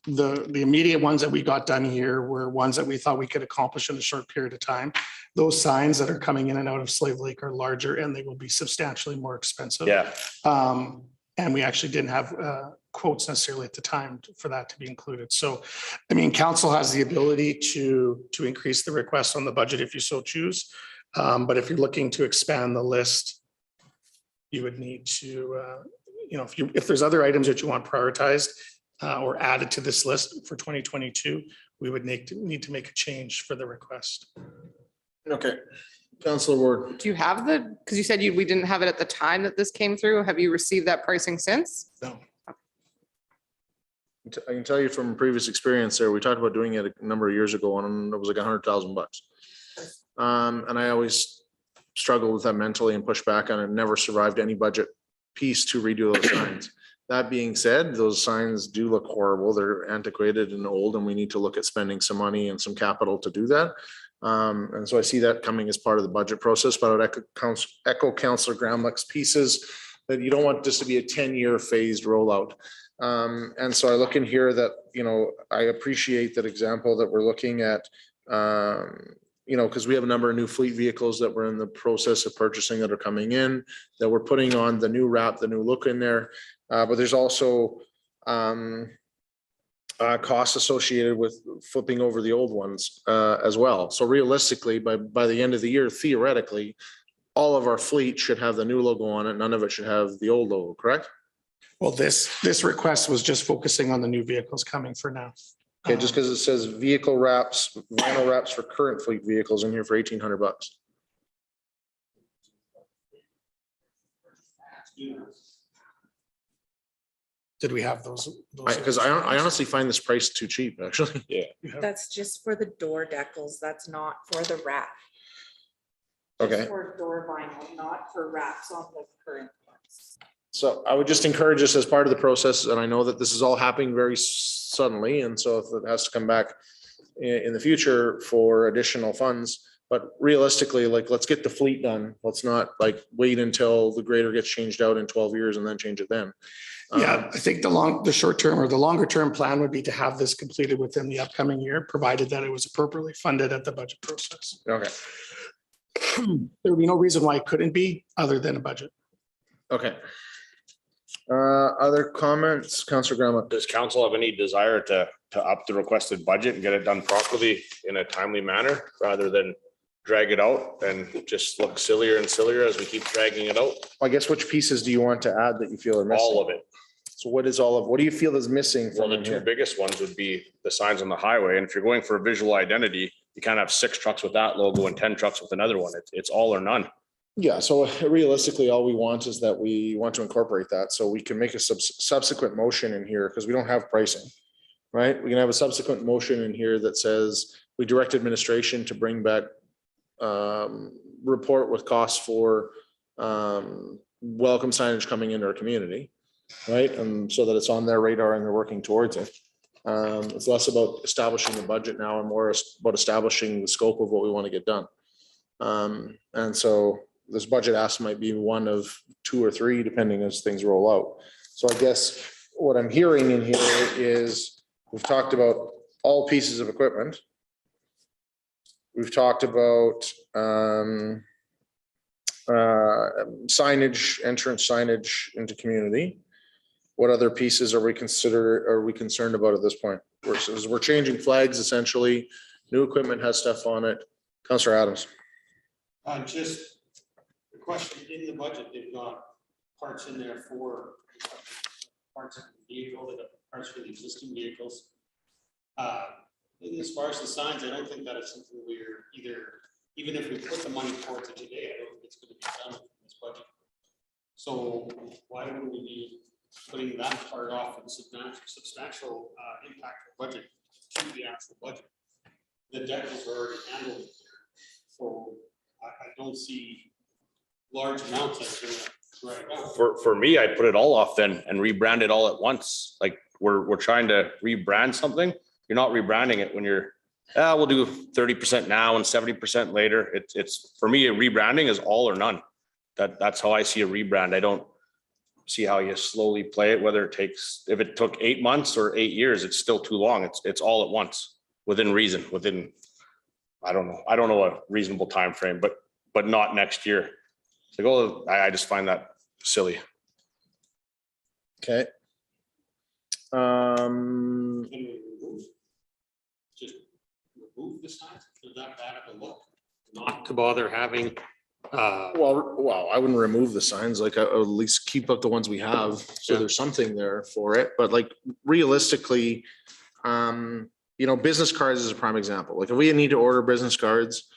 The immediate ones that we got done here were ones that we thought we could accomplish in a short period of time. Those signs that are coming in and out of Slave Lake are larger and they will be substantially more expensive. Yeah, And we actually didn't have quotes necessarily at the time for that to be included. So, I mean, council has the ability to increase the request on the budget if you so choose. But if you're looking to expand the list, you would need to, if there's other items that you want prioritized or added to this list for 2022, we would need to make a change for the request. Okay. Councillor Ward. Do you have because you said we didn't have it at the time that this came through. Have you received that pricing since? No. I can tell you from previous experience there, we talked about doing it a number of years ago and it was like $100,000. And I always struggled with that mentally and pushed back on it. Never survived any budget piece to redo those signs. That being said, those signs do look horrible. They're antiquated and old, and we need to look at spending some money and some capital to do that. And so I see that coming as part of the budget process, but I would echo Councillor Gramlich's pieces that you don't want this to be a 10-year phased rollout. And so I look in here that, I appreciate that example that we're looking at, because we have a number of new fleet vehicles that we're in the process of purchasing that are coming in, that we're putting on the new wrap, the new look in there. But there's also costs associated with flipping over the old ones as well. So realistically, by the end of the year, theoretically, all of our fleet should have the new logo on it. None of it should have the old logo, correct? Well, this request was just focusing on the new vehicles coming for now. Okay, just because it says vehicle wraps, vinyl wraps for current fleet vehicles in here for $1,800. Did we have those? Because I honestly find this price too cheap, actually. yeah. That's just for the door decals. That's not for the wrap. Okay. Just for door vinyl, not for wraps on the current ones. So I would just encourage us as part of the process, and I know that this is all happening very suddenly, and so if it has to come back in the future for additional funds, but realistically, let's get the fleet done. Let's not wait until the grader gets changed out in 12 years and then change it then. Yeah, I think the short term or the longer term plan would be to have this completed within the upcoming year, provided that it was appropriately funded at the budget process. Okay. There would be no reason why it couldn't be other than a budget. Okay. Other comments, Councillor Graham? Does council have any desire to up the requested budget and get it done properly in a timely manner rather than drag it out and just look sillier and sillier as we keep dragging it out? I guess which pieces do you want to add that you feel are missing? All of it. So what do you feel is missing Well, from the in two here? biggest ones would be the signs on the highway. And if you're going for a visual identity, you can't have 6 trucks with that logo and 10 trucks with another one. It's all or none. Yeah, so realistically, all we want is that we want to incorporate that, so we can make a subsequent motion in here, because we don't have pricing, right? We can have a subsequent motion in here that says we direct administration to bring back report with costs for welcome signage coming into our community, right? And so that it's on their radar and they're working towards it. It's less about establishing the budget now and more about establishing the scope of what we want to get done. And so this budget ask might be one of 2 or 3, depending as things roll out. So I guess what I'm hearing in here is we've talked about all pieces of equipment. We've talked about signage, entrance signage into community. What other pieces are we concerned about at this point? We're changing flags essentially. New equipment has stuff on it. Councillor Adams. Just the question in the budget, they've got parts in there for parts of the vehicle, they've got parts for the existing vehicles. As far as the signs, I don't think that is something we're even if we put the money towards it today, I don't think it's going to be done in this budget. So why would we be putting that part off of substantial impact of budget to the actual budget? The decals are already handled. So I don't see large amounts that's going to drag out. For me, I'd put it all off then and rebrand it all at once. Like we're trying to rebrand something. You're not rebranding it when you're, we'll do 30% now and 70% later. It's for me, a rebranding is all or none. That's how I see a rebrand. I don't see how you slowly play it, whether it takes, if it took 8 months or 8 years, it's still too long. It's all at once, within reason, within, I don't know a reasonable time frame, but not next year. So I just find that silly. Okay. Just remove the signs, is that bad of a look? Not to bother having, Well, I wouldn't remove the signs, like I would at least keep up the ones we have, so Yeah. there's something there for it, but like realistically, business cards is a prime example. Like if we need to order business cards,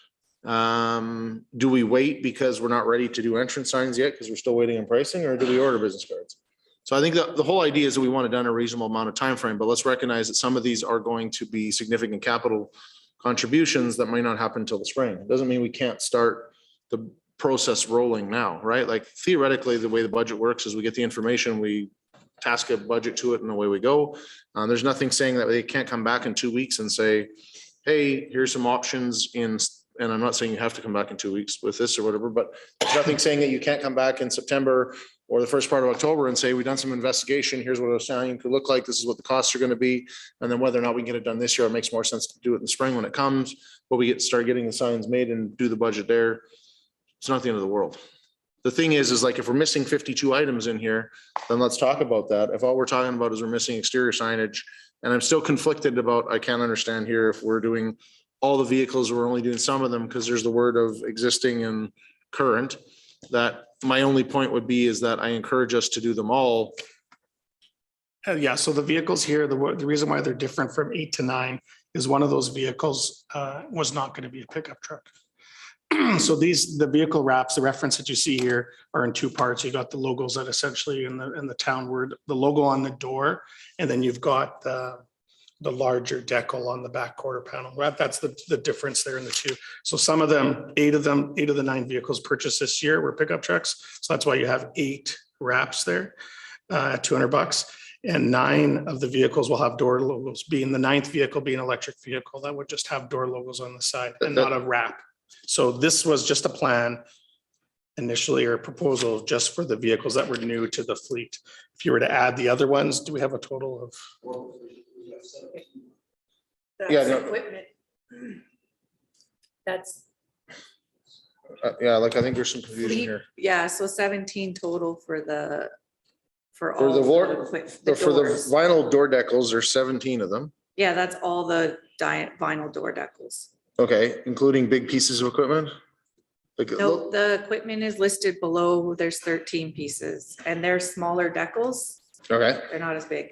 do we wait because we're not ready to do entrance signs yet because we're still waiting on pricing, or do we order business cards? So I think the whole idea is that we want it done in a reasonable amount of time frame, but let's recognize that some of these are going to be significant capital contributions that might not happen until the spring. It doesn't mean we can't start the process rolling now, right? Like theoretically, the way the budget works is we get the information, we task a budget to it, and away we go. There's nothing saying that they can't come back in 2 weeks and say, hey, here's some options and I'm not saying you have to come back in 2 weeks with this or whatever, but there's nothing saying that you can't come back in September or the first part of October and say, we've done some investigation. Here's what a sign could look like. This is what the costs are going to be. And then whether or not we can get it done this year, it makes more sense to do it in the spring when it comes, but we start getting the signs made and do the budget there. It's not the end of the world. The thing is like, if we're missing 52 items in here, then let's talk about that. If all we're talking about is we're missing exterior signage, and I'm still conflicted about, I can't understand here if we're doing all the vehicles, we're only doing some of them because there's the word of existing and current. That my only point would be is that I encourage us to do them all. Yeah, so the vehicles here, the reason why they're different from 8 to 9 is one of those vehicles was not going to be a pickup truck. So the vehicle wraps, the reference that you see here are in two parts. You got the logos that essentially in the town word, the logo on the door, and then you've got the larger decal on the back quarter panel. That's the difference there in the two. So some of them, eight of the 9 vehicles purchased this year were pickup trucks. So that's why you have 8 wraps there at $200. And 9 of the vehicles will have door logos, being the 9th vehicle being an electric vehicle that would just have door logos on the side and not a wrap. So this was just a plan initially, or a proposal just for the vehicles that were new to the fleet. If you were to add the other ones, do we have a total of? Yeah, That's no. equipment. That's Yeah, like I think there's some confusion fleet, here. yeah, so 17 total for all For the doors. vinyl door decals, there's 17 of them. Yeah, that's all the vinyl door decals. Okay, including big pieces of equipment? Like, No, the equipment is listed below. There's 13 pieces and they're smaller decals. okay, They're not as big.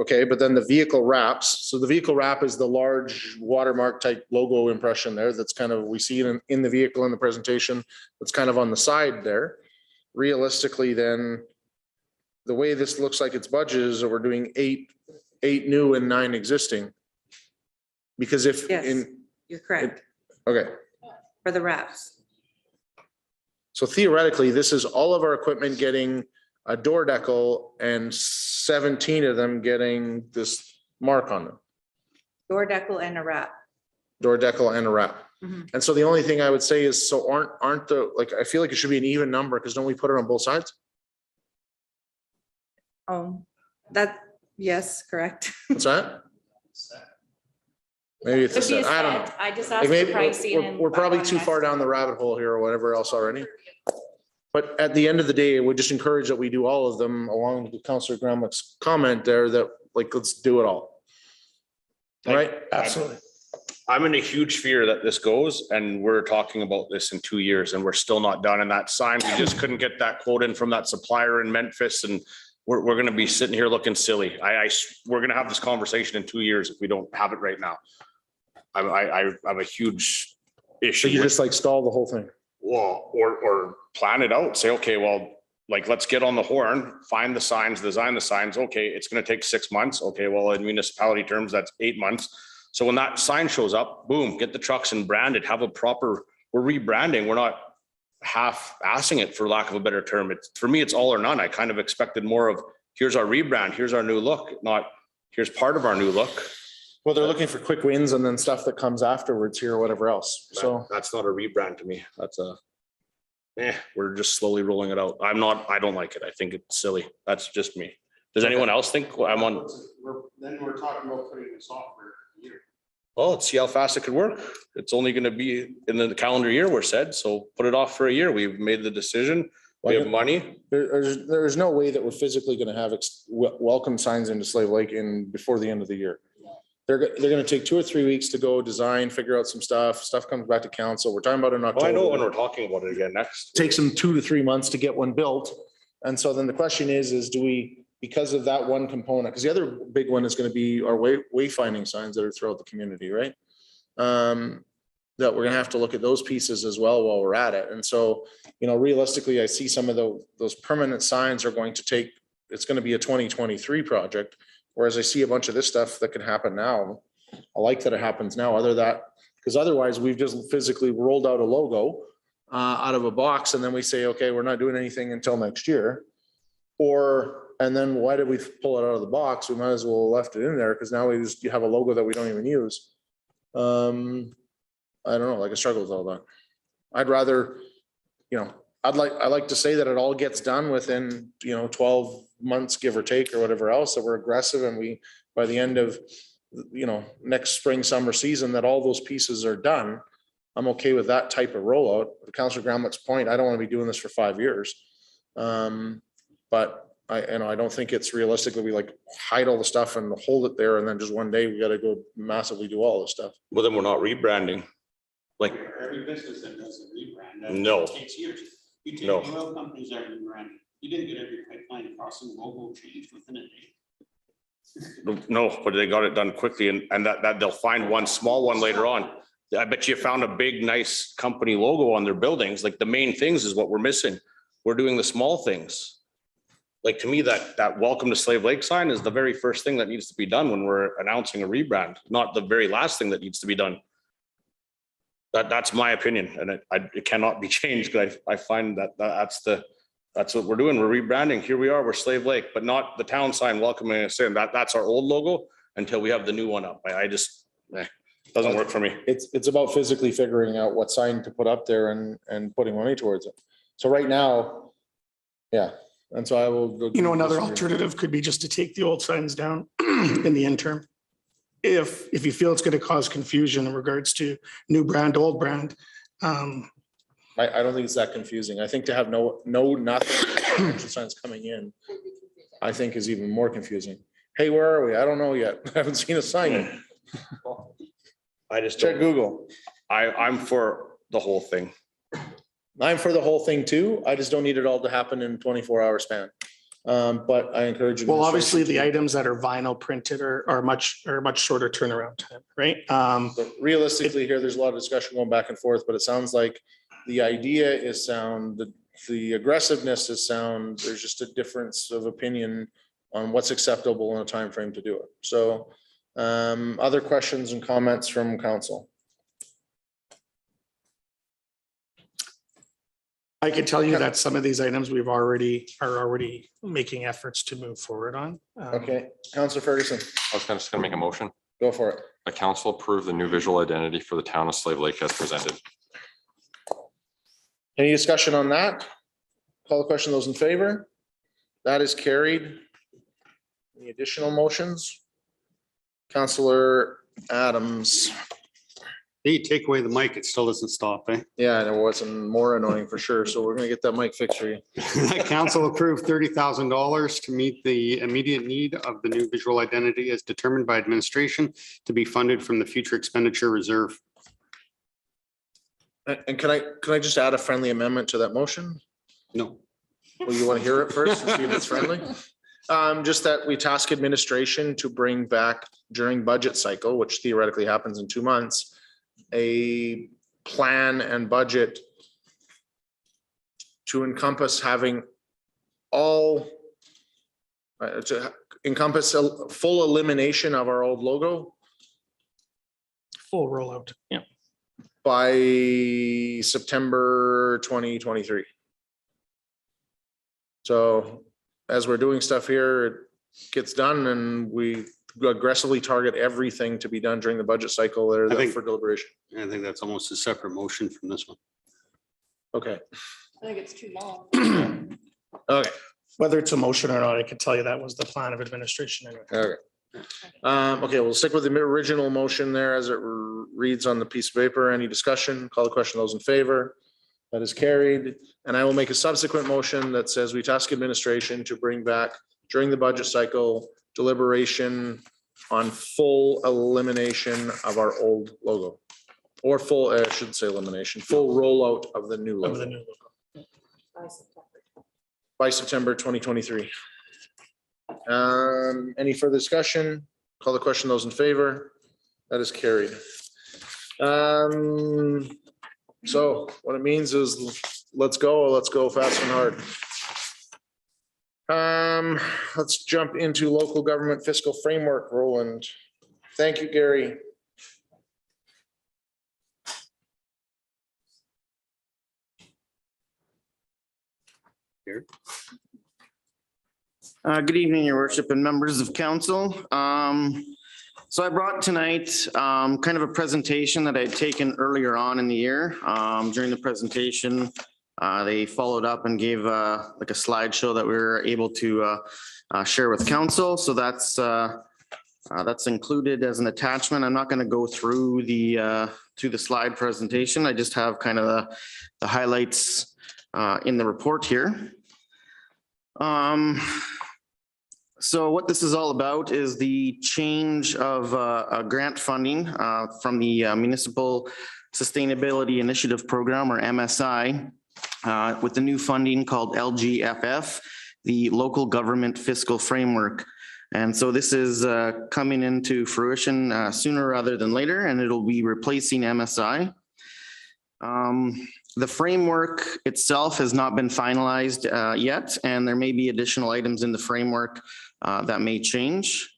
okay, but then the vehicle wraps. So the vehicle wrap is the large watermark type logo impression there. That's kind of, we see it in the vehicle in the presentation. That's kind of on the side there. Realistically, then the way this looks like it's budgeted is that we're doing eight new and 9 existing. Because if Yes, you're correct. okay. For the wraps. So theoretically, this is all of our equipment getting a door decal and 17 of them getting this mark on them, Door decal and a wrap. door decal and a wrap. Mhm. And so the only thing I would say is, so aren't the, like, I feel like it should be an even number because don't we put it on both sides? Oh, yes, correct. What's that? Maybe it's a Could be a set, I don't know. set. I just Like asked for maybe pricing and. we're probably I too wanna far down the rabbit hole here or whatever else already. But at the end of the day, we just encourage that we do all of them along with Councillor Graham-Leck's comment there that like, let's do it all. All right? Absolutely. I'm in a huge fear that this goes and we're talking about this in 2 years and we're still not done. And that sign, we just couldn't get that quote in from that supplier in Memphis and we're going to be sitting here looking silly. We're going to have this conversation in 2 years if we don't have it right now. I have a huge issue. So you with- just like stall the whole thing. Well, or plan it out, say, okay, well, like, let's get on the horn, find the signs, design the signs. Okay, it's gonna take 6 months. Okay, well, in municipality terms, that's 8 months. So when that sign shows up, boom, get the trucks and brand it, have a proper, we're rebranding. We're not half-assing it, for lack of a better term. It's, for me, it's all or none. I kind of expected more of, here's our rebrand, here's our new look, not here's part of our new look. Well, they're looking for quick wins and then stuff that comes afterwards here or whatever else. So That's not a rebrand to me. That's a, we're just slowly rolling it out. I don't like it. I think it's silly. That's just me. Does anyone else think I'm on? Then we're talking about putting the software here. Well, let's see how fast it could work. It's only gonna be in the calendar year, we're said, so put it off for a year. We've made the decision. We have money. There's no way that we're physically gonna have welcome signs into Slave Lake before the end of the year. They're gonna take 2 or 3 weeks to go design, figure out some stuff. Stuff comes back to council. We're talking about in Oh, I know when October. we're talking about it again next. Takes them 2 to 3 months to get one built. And so then the question is do we, because of that one component, because the other big one is gonna be our wayfinding signs that are throughout the community, right? That we're gonna have to look at those pieces as well while we're at it. And so, realistically, I see some of those permanent signs are going to take, it's gonna be a 2023 project. Whereas I see a bunch of this stuff that can happen now. I like that it happens now, because otherwise we've just physically rolled out a logo out of a box and then we say, okay, we're not doing anything until next year. And then why did we pull it out of the box? We might as well have left it in there because now you have a logo that we don't even use. I don't know, like I struggle with all that. I'd rather, I like to say that it all gets done within, 12 months, give or take, or whatever else, that we're aggressive and we, by the end of, next spring, summer season, that all those pieces are done. I'm okay with that type of rollout. To Councillor Gramlett's point, I don't want to be doing this for 5 years. But I don't think it's realistic that we like hide all the stuff and hold it there and then just one day we got to go massively do all this stuff. Well, then we're not rebranding. Like, Every business that does a rebrand. No. It takes years. You take No. oil companies that rebrand. You didn't get every pipeline crossing logo changed within a day. no, but they got it done quickly and that they'll find one small one later on. I bet you found a big, nice company logo on their buildings. Like the main things is what we're missing. We're doing the small things. Like to me, that welcome to Slave Lake sign is the very first thing that needs to be done when we're announcing a rebrand, not the very last thing that needs to be done. That's my opinion, and it cannot be changed. Because I find that's what we're doing. We're rebranding. Here we are. We're Slave Lake, but not the town sign welcoming us in. That's our old logo until we have the new one up. I just doesn't work for me. It's about physically figuring out what sign to put up there and putting money towards it. So right now, yeah. And so I will go. Another alternative could be just to take the old signs down in the interim. If you feel it's going to cause confusion in regards to new brand, old brand. I don't think it's that confusing. I think to have nothing signs coming in, I think is even more confusing. Hey, where are we? I don't know yet. I haven't seen a sign yet. I just Check Google. I'm for the whole thing. I'm for the whole thing too. I just don't need it all to happen in 24-hour span. But I encourage you. Well, obviously the items that are vinyl printed are much shorter turnaround time, right? But realistically here, there's a lot of discussion going back and forth, but it sounds like the idea is sound, the aggressiveness is sound. There's just a difference of opinion on what's acceptable in a time frame to do it. So other questions and comments from council? I could tell you that some of these items are already making efforts to move forward on. Okay, Councillor Ferguson, I was just gonna make a motion. go for it. The council approve the new visual identity for the town of Slave Lake as presented. Any discussion on that? Call the question. Those in favor? That is carried. Any additional motions? Councillor Adams. Hey, take away the mic, it still doesn't stop, eh? Yeah, there wasn't more annoying for sure. So we're gonna get that mic fixed for you. Council approved $30,000 to meet the immediate need of the new visual identity as determined by administration to be funded from the future expenditure reserve. And can I just add a friendly amendment to that motion? No. Well, you want to hear it first and see if it's friendly? Just that we task administration to bring back during budget cycle, which theoretically happens in 2 months, a plan and budget to encompass having all, to encompass a full elimination of our old logo Full rollout, yeah. by September 2023. So as we're doing stuff here, it gets done and we aggressively target everything to be done during the budget cycle there I think- for deliberation. I think that's almost a separate motion from this one. Okay, I think it's too long. okay, Whether it's a motion or not, I could tell you that was the plan of administration anyway. okay. Okay, we'll stick with the original motion there as it reads on the piece of paper. Any discussion? Call the question. Those in favor? That is carried. And I will make a subsequent motion that says we task administration to bring back during the budget cycle deliberation on full elimination of our old logo. Or full, I shouldn't say elimination, full rollout of the new Of the logo new logo. by September 2023. Any further discussion? Call the question. Those in favor? That is carried. So what it means is let's go fast and hard. Let's jump into local government fiscal framework, Roland. Thank you, Gary. Good evening, your worship and members of council. So I brought tonight kind of a presentation that I'd taken earlier on in the year. During the presentation, they followed up and gave like a slideshow that we were able to share with council. So that's included as an attachment. I'm not going to go through the slide presentation. I just have kind of the highlights in the report here. So what this is all about is the change of grant funding from the Municipal Sustainability Initiative Program, or MSI, with the new funding called LGFF, the Local Government Fiscal Framework. And so this is coming into fruition sooner rather than later, and it'll be replacing MSI. The framework itself has not been finalized yet, and there may be additional items in the framework that may change.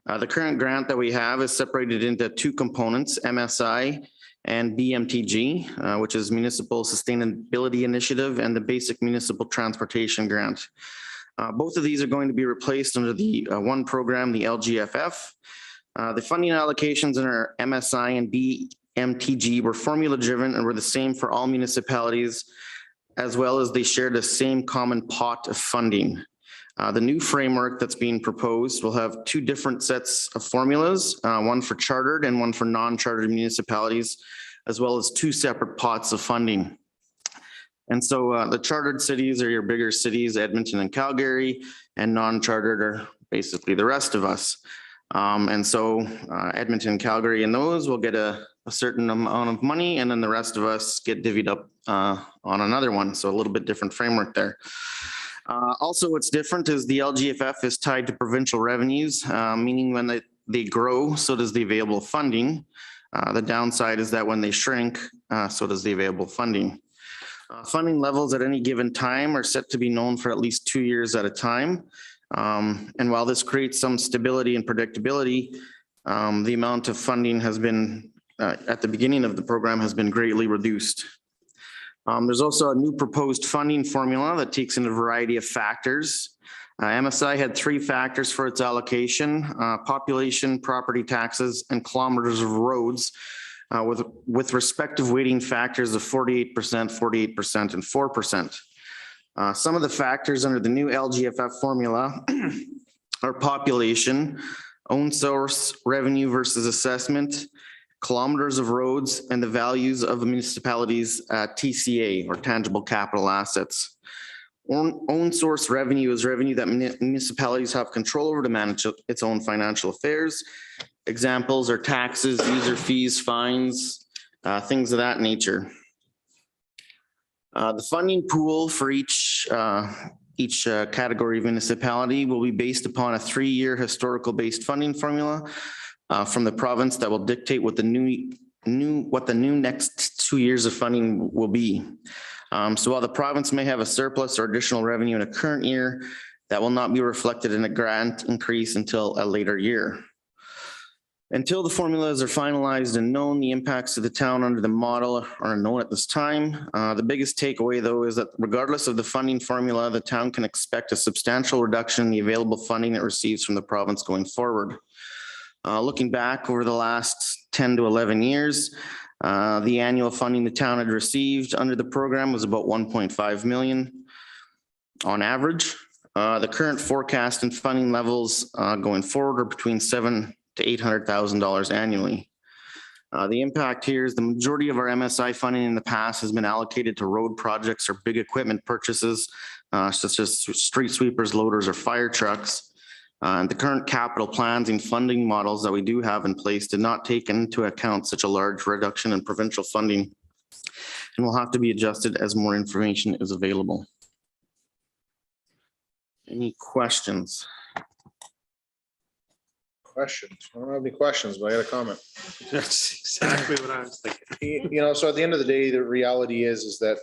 The current grant that we have is separated into two components, MSI and BMTG, which is Municipal Sustainability Initiative and the Basic Municipal Transportation Grant. Both of these are going to be replaced under the one program, the LGFF. The funding allocations in our MSI and BMTG were formula driven and were the same for all municipalities, as well as they share the same common pot of funding. The new framework that's being proposed will have two different sets of formulas, one for chartered and one for non-chartered municipalities, as well as two separate pots of funding. And so the chartered cities are your bigger cities, Edmonton and Calgary, and non-chartered are basically the rest of us. And so Edmonton, Calgary, and those will get a certain amount of money, and then the rest of us get divvied up on another one. So a little bit different framework there. Also, what's different is the LGFF is tied to provincial revenues, meaning when they grow, so does the available funding. The downside is that when they shrink, so does the available funding. Funding levels at any given time are set to be known for at least 2 years at a time. And while this creates some stability and predictability, the amount of funding has been, at the beginning of the program, has been greatly reduced. There's also a new proposed funding formula that takes in a variety of factors. MSI had 3 factors for its allocation: population, property taxes, and kilometers of roads, with respective weighting factors of 48%, 48%, and 4%. Some of the factors under the new LGFF formula are population, own source revenue versus assessment, kilometers of roads, and the values of the municipality's TCA, or tangible capital assets. Own source revenue is revenue that municipalities have control over to manage its own financial affairs. Examples are taxes, user fees, fines, things of that nature. The funding pool for each category of municipality will be based upon a 3-year historical based funding formula from the province that will dictate what the new next 2 years of funding will be. So while the province may have a surplus or additional revenue in a current year, that will not be reflected in a grant increase until a later year. Until the formulas are finalized and known, the impacts to the town under the model are unknown at this time. The biggest takeaway, though, is that regardless of the funding formula, the town can expect a substantial reduction in the available funding it receives from the province going forward. Looking back over the last 10 to 11 years, The annual funding the town had received under the program was about 1.5 million on average. The current forecast and funding levels going forward are between $700,000 to $800,000 annually. The impact here is the majority of our MSI funding in the past has been allocated to road projects or big equipment purchases, such as street sweepers, loaders, or fire trucks. And the current capital plans and funding models that we do have in place did not take into account such a large reduction in provincial funding and will have to be adjusted as more information is available. Any questions? Questions? I don't have any questions, but I got a comment. That's exactly what I was thinking. You know, so at the end of the day, the reality is that,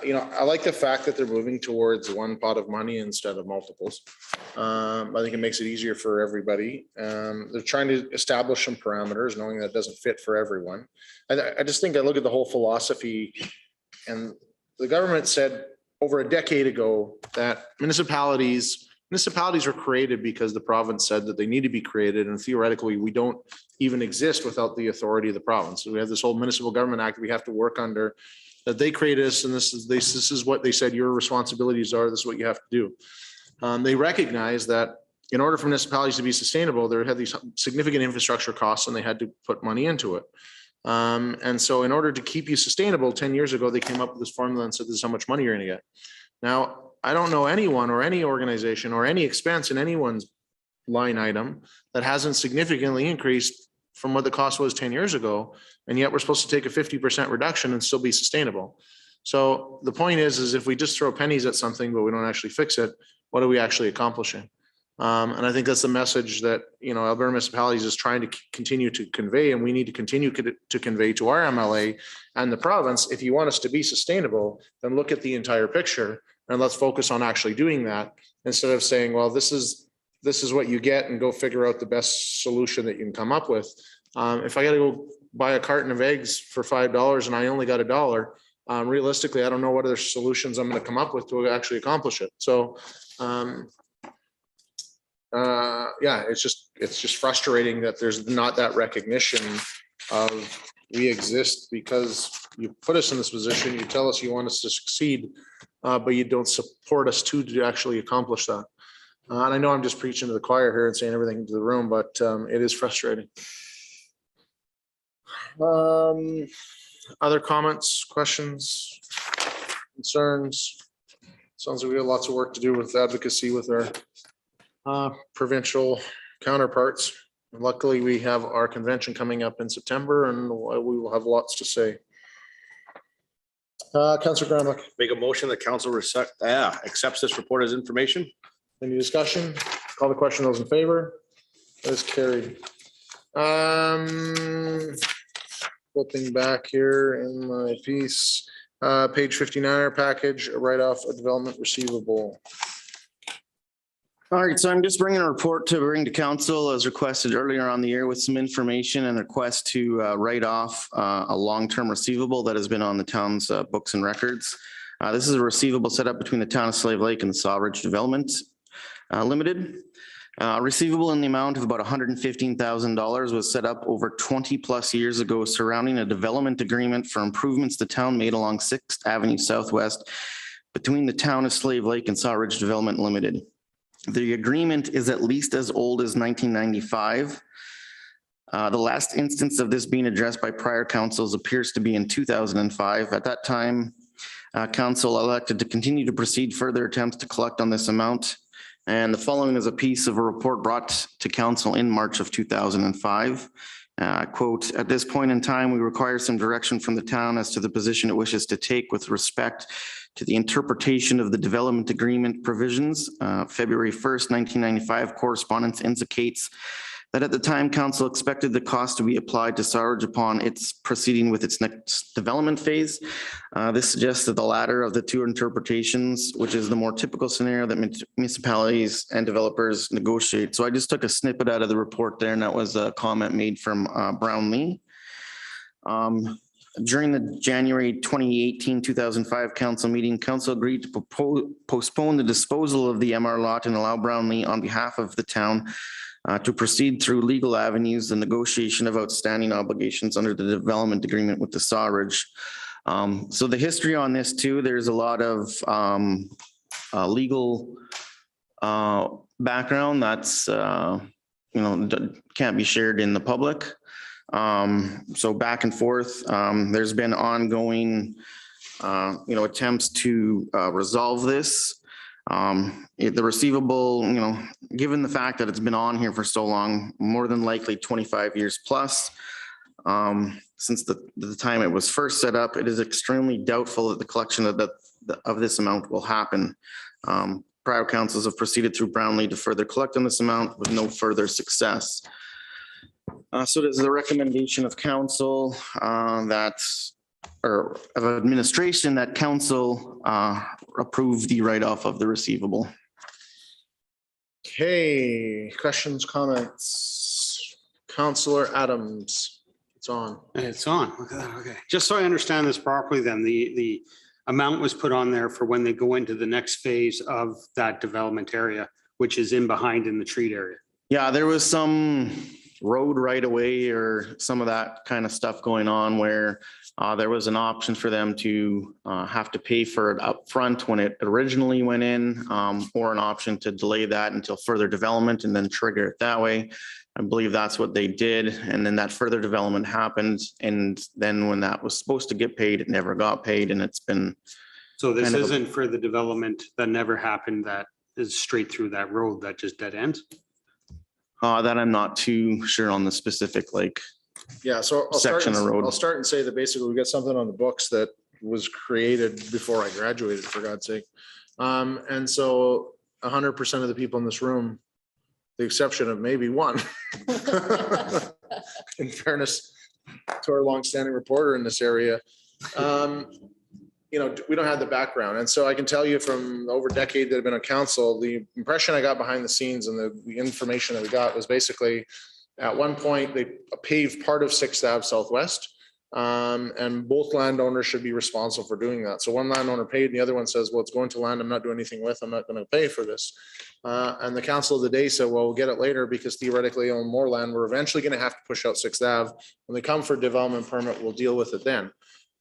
you know, I like the fact that they're moving towards one pot of money instead of multiples. I think it makes it easier for everybody. They're trying to establish some parameters, knowing that it doesn't fit for everyone. I just think I look at the whole philosophy, and the government said over a decade ago that municipalities were created because the province said that they need to be created, and theoretically, we don't even exist without the authority of the province. So we have this whole Municipal Government Act we have to work under, that they created us, and this is what they said your responsibilities are, this is what you have to do. They recognize that in order for municipalities to be sustainable, they had these significant infrastructure costs and they had to put money into it. And so in order to keep you sustainable, 10 years ago, they came up with this formula and said, this is how much money you're gonna get. Now, I don't know anyone or any organization or any expense in anyone's line item that hasn't significantly increased from what the cost was 10 years ago. And yet we're supposed to take a 50% reduction and still be sustainable. So the point is if we just throw pennies at something, but we don't actually fix it, what are we actually accomplishing? And I think that's the message that, you know, Alberta Municipalities is trying to continue to convey, and we need to continue to convey to our MLA and the province. If you want us to be sustainable, then look at the entire picture and let's focus on actually doing that instead of saying, well, this is what you get and go figure out the best solution that you can come up with. If I got to go buy a carton of eggs for $5 and I only got $1, realistically, I don't know what other solutions I'm going to come up with to actually accomplish it. So, yeah, it's just frustrating that there's not that recognition of we exist because you put us in this position, you tell us you want us to succeed, but you don't support us to actually accomplish that. And I know I'm just preaching to the choir here and saying everything to the room, but it is frustrating. Other comments, questions, concerns? Sounds like we have lots of work to do with advocacy with our provincial counterparts. Luckily, we have our convention coming up in September and we will have lots to say. Councillor Gramlich. Make a motion that council accepts this report as information. Any discussion? Call the question. Those in favor? That is carried. Flipping back here in my piece, page 59, our package, a write-off a development receivable. All right, so I'm just bringing a report to bring to council as requested earlier on the year with some information and a request to write off a long-term receivable that has been on the town's books and records. This is a receivable set up between the town of Slave Lake and the Sawridge Development Limited. Receivable in the amount of about $115,000 was set up over 20 plus years ago surrounding a development agreement for improvements the town made along 6th Avenue Southwest between the town of Slave Lake and Sawridge Development Limited. The agreement is at least as old as 1995. The last instance of this being addressed by prior councils appears to be in 2005. At that time, council elected to continue to proceed further attempts to collect on this amount. And the following is a piece of a report brought to council in March of 2005. Quote, at this point in time, we require some direction from the town as to the position it wishes to take with respect to the interpretation of the development agreement provisions. February 1st, 1995 correspondence indicates that at the time council expected the cost to be applied to Sawridge upon its proceeding with its next development phase. This suggests that the latter of the two interpretations, which is the more typical scenario that municipalities and developers negotiate. So I just took a snippet out of the report there, and that was a comment made from Brownlee. During the January 2018-2005 council meeting, council agreed to postpone the disposal of the MR lot and allow Brownlee on behalf of the town to proceed through legal avenues, the negotiation of outstanding obligations under the development agreement with the Sawridge. So the history on this too, there's a lot of legal background that's, can't be shared in the public. So back and forth, there's been ongoing, attempts to resolve this. The receivable, given the fact that it's been on here for so long, more than likely 25 years plus, since the time it was first set up, it is extremely doubtful that the collection of this amount will happen. Prior councils have proceeded through Brownlee to further collect on this amount with no further success. So there's the recommendation of council or of administration that council approve the write-off of the receivable. Okay, questions, comments? Councillor Adams, it's on. It's on. Look at that. Okay. Just so I understand this properly, then the amount was put on there for when they go into the next phase of that development area, which is in behind in the treat area. Yeah, there was some road right away or some of that kind of stuff going on where there was an option for them to have to pay for it up front when it originally went in, or an option to delay that until further development and then trigger it that way. I believe that's what they did. And then that further development happened. And then when that was supposed to get paid, it never got paid, and it's been. So this isn't for the development that never happened, that is straight through that road that just dead ends? That I'm not too sure on the specific, Yeah, so section of road. I'll start and say that basically we got something on the books that was created before I graduated, for God's sake. And so 100% of the people in this room, the exception of maybe one, in fairness to our longstanding reporter in this area, we don't have the background. And so I can tell you from over a decade that I've been on council, the impression I got behind the scenes and the information that we got was basically at one point they paved part of 6th Ave Southwest. And both landowners should be responsible for doing that. So one landowner paid and the other one says, well, it's going to land I'm not doing anything with, I'm not going to pay for this. And the council of the day said, well, we'll get it later because theoretically own more land. We're eventually going to have to push out 6th Ave. When they come for development permit, we'll deal with it then.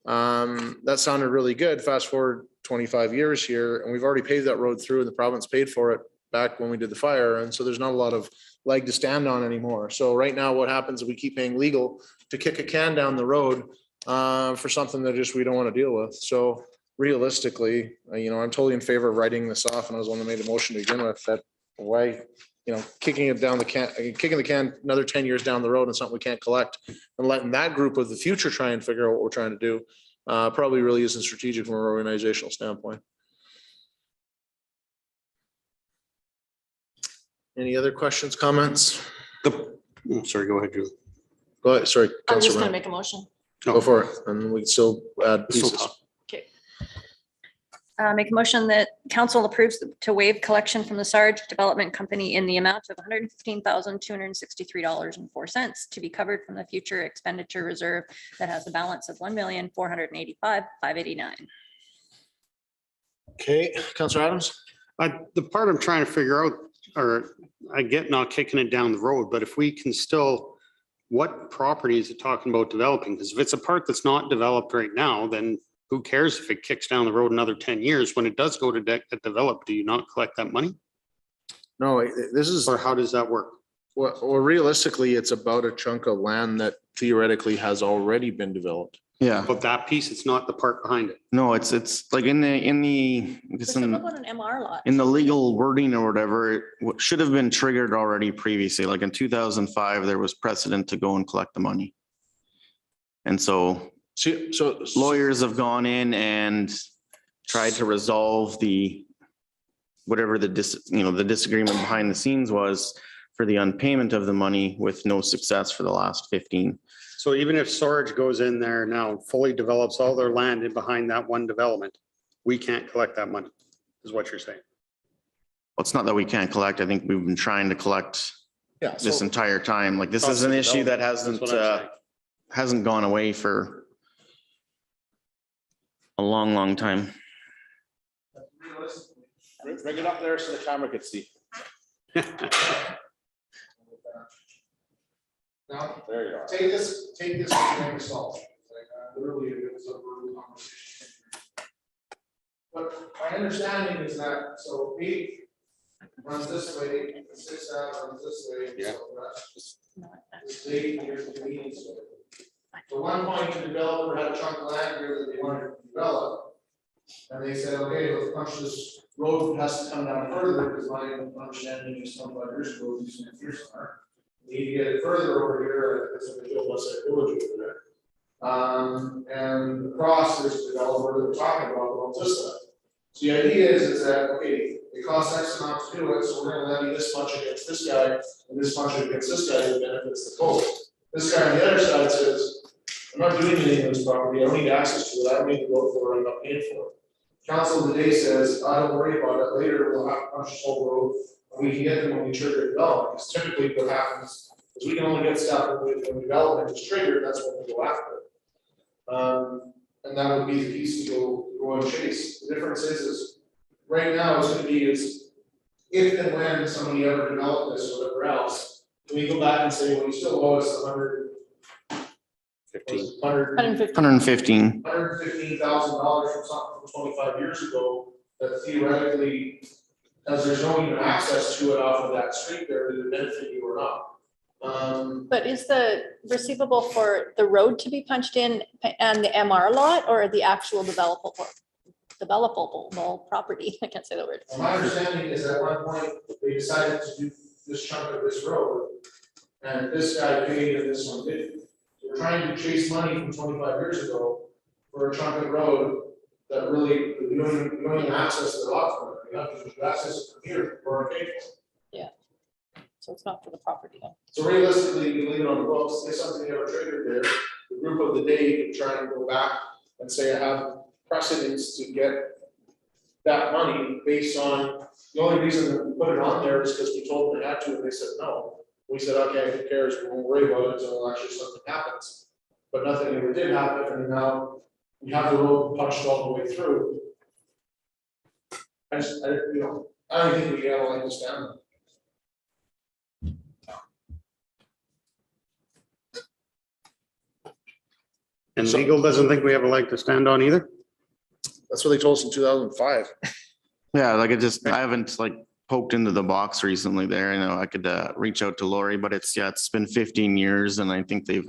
That sounded really good. Fast forward 25 years here and we've already paved that road through and the province paid for it back when we did the fire. And so there's not a lot of leg to stand on anymore. So right now what happens is we keep paying legal to kick a can down the road for something that just we don't want to deal with. So realistically, I'm totally in favor of writing this off, and I was the one that made a motion to begin with. That why, kicking the can another 10 years down the road and something we can't collect, and letting that group of the future try and figure out what we're trying to do, probably really isn't strategic from an organizational standpoint. Any other questions, comments? Sorry, go ahead, Julie. Go ahead. Sorry. I was just Councilor gonna Brown. make a motion. Go for it, and we can still add pieces. Okay. Make a motion that council approves to waive collection from the Sarge Development Company in the amount of $115,263.04 to be covered from the future expenditure reserve that has a balance of $1,485,589. Okay, Councilor Adams. The part I'm trying to figure out, or I get not kicking it down the road, but if we can still, what property is it talking about developing? Because if it's a part that's not developed right now, then who cares if it kicks down the road another 10 years? When it does go to get developed, do you not collect that money? No, this is. Or how does that work? Well, realistically, it's about a chunk of land that theoretically has already been developed. Yeah, But that piece, it's not the part behind it. no, it's like in the Just look on an MR lot. in the legal wording or whatever, it should have been triggered already previously. Like in 2005, there was precedent to go and collect the money. And so lawyers have gone in and tried to resolve whatever the disagreement behind the scenes was for the unpayment of the money with no success for the last 15. So even if Storage goes in there now, fully develops all their land in behind that one development, we can't collect that money, is what you're saying. Well, it's not that we can't collect. I think we've been trying to collect this entire time. Like this is an issue that hasn't gone away for a long, long time. Bring it up there so the camera can see. Now, There you are. take this with a grain of salt. Like, literally, it was a brutal conversation. But my understanding is that, so 8 runs this way, 6 runs this way. and Yeah. so that- This 8 here's the convenience way. So one point, the developer had a chunk of land here that they wanted to develop. And they said, okay, let's punch this road has to come down further, because my understanding is 25 years ago, these things here somewhere. We need to get it further over here, that's what they told us at village over there. And across this developer that we're talking about, owns this stuff. So the idea is that, okay, it costs X amount to do it, so we're gonna levy this much against this guy, and this much against this guy, that benefits the total. This guy on the other side says, I'm not doing anything with this property, I don't need access to it, I don't need to vote for it, I'm not paying for it. Council today says, I don't worry about it, later we'll have to punch this whole road, and we can get them when we trigger development, because typically what happens is we can only get stuff when development is triggered, that's when we go after it. And that would be the piece to go and chase. The difference is right now it's gonna be is if and when somebody ever developed this or whatever else, can we go back and say, well, you still owe us 15. $115. $115,000 from something from 25 years ago that theoretically, as there's no even access to it off of that street there, to benefit you or not. But is the receivable for the road to be punched in and the MR lot or the actual developable property? I can't say the word. My understanding is at one point, they decided to do this chunk of this road. And this guy paid and this one didn't. We're trying to chase money from 25 years ago for a chunk of road that really, we don't even access the lot for it. We have to access it from here for our pay for. So it's not for the property. So realistically, you leave it on the books, if something ever triggered there, the group of the day can try and go back and say, I have precedence to get that money based on, the only reason that we put it on there is because we told them they had to, and they said no. We said, okay, who cares, we won't worry about it until actually something happens. But nothing ever did happen, and now we have the road punched all the way through. I don't think we gotta like this down. And legal doesn't think we have a leg to stand on either. That's what they told us in 2005. Yeah, like I haven't like poked into the box recently there. I know I could reach out to Lori, but it's been 15 years and I think they've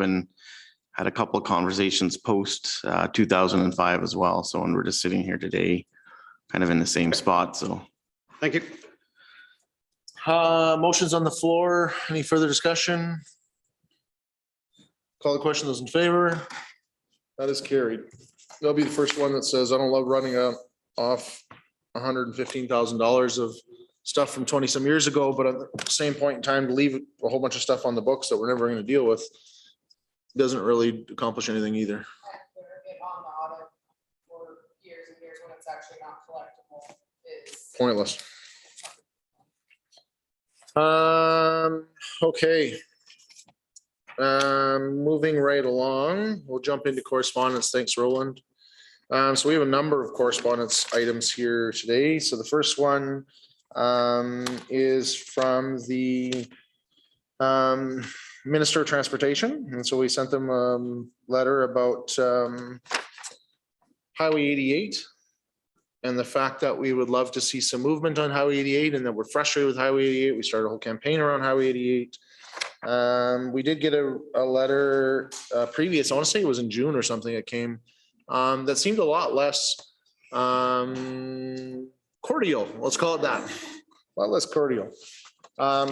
had a couple of conversations post 2005 as well. So when we're just sitting here today, kind of in the same spot, so. Thank you. Motions on the floor. Any further discussion? Call the question. Those in favor? That is carried. That'll be the first one that says, I don't love running off $115,000 of stuff from 20 some years ago, but at the same point in time to leave a whole bunch of stuff on the books that we're never going to deal with doesn't really accomplish anything either. On the audit for years and years when it's actually not collectible is. Pointless. Okay. Moving right along, we'll jump into correspondence. Thanks, Roland. So we have a number of correspondence items here today. So the first one is from the Minister of Transportation. And so we sent them a letter about Highway 88 and the fact that we would love to see some movement on Highway 88 and that we're frustrated with Highway 88. We started a whole campaign around Highway 88. We did get a letter previous, I want to say it was in June or something, it came that seemed a lot less cordial. Let's call it that. A lot less cordial.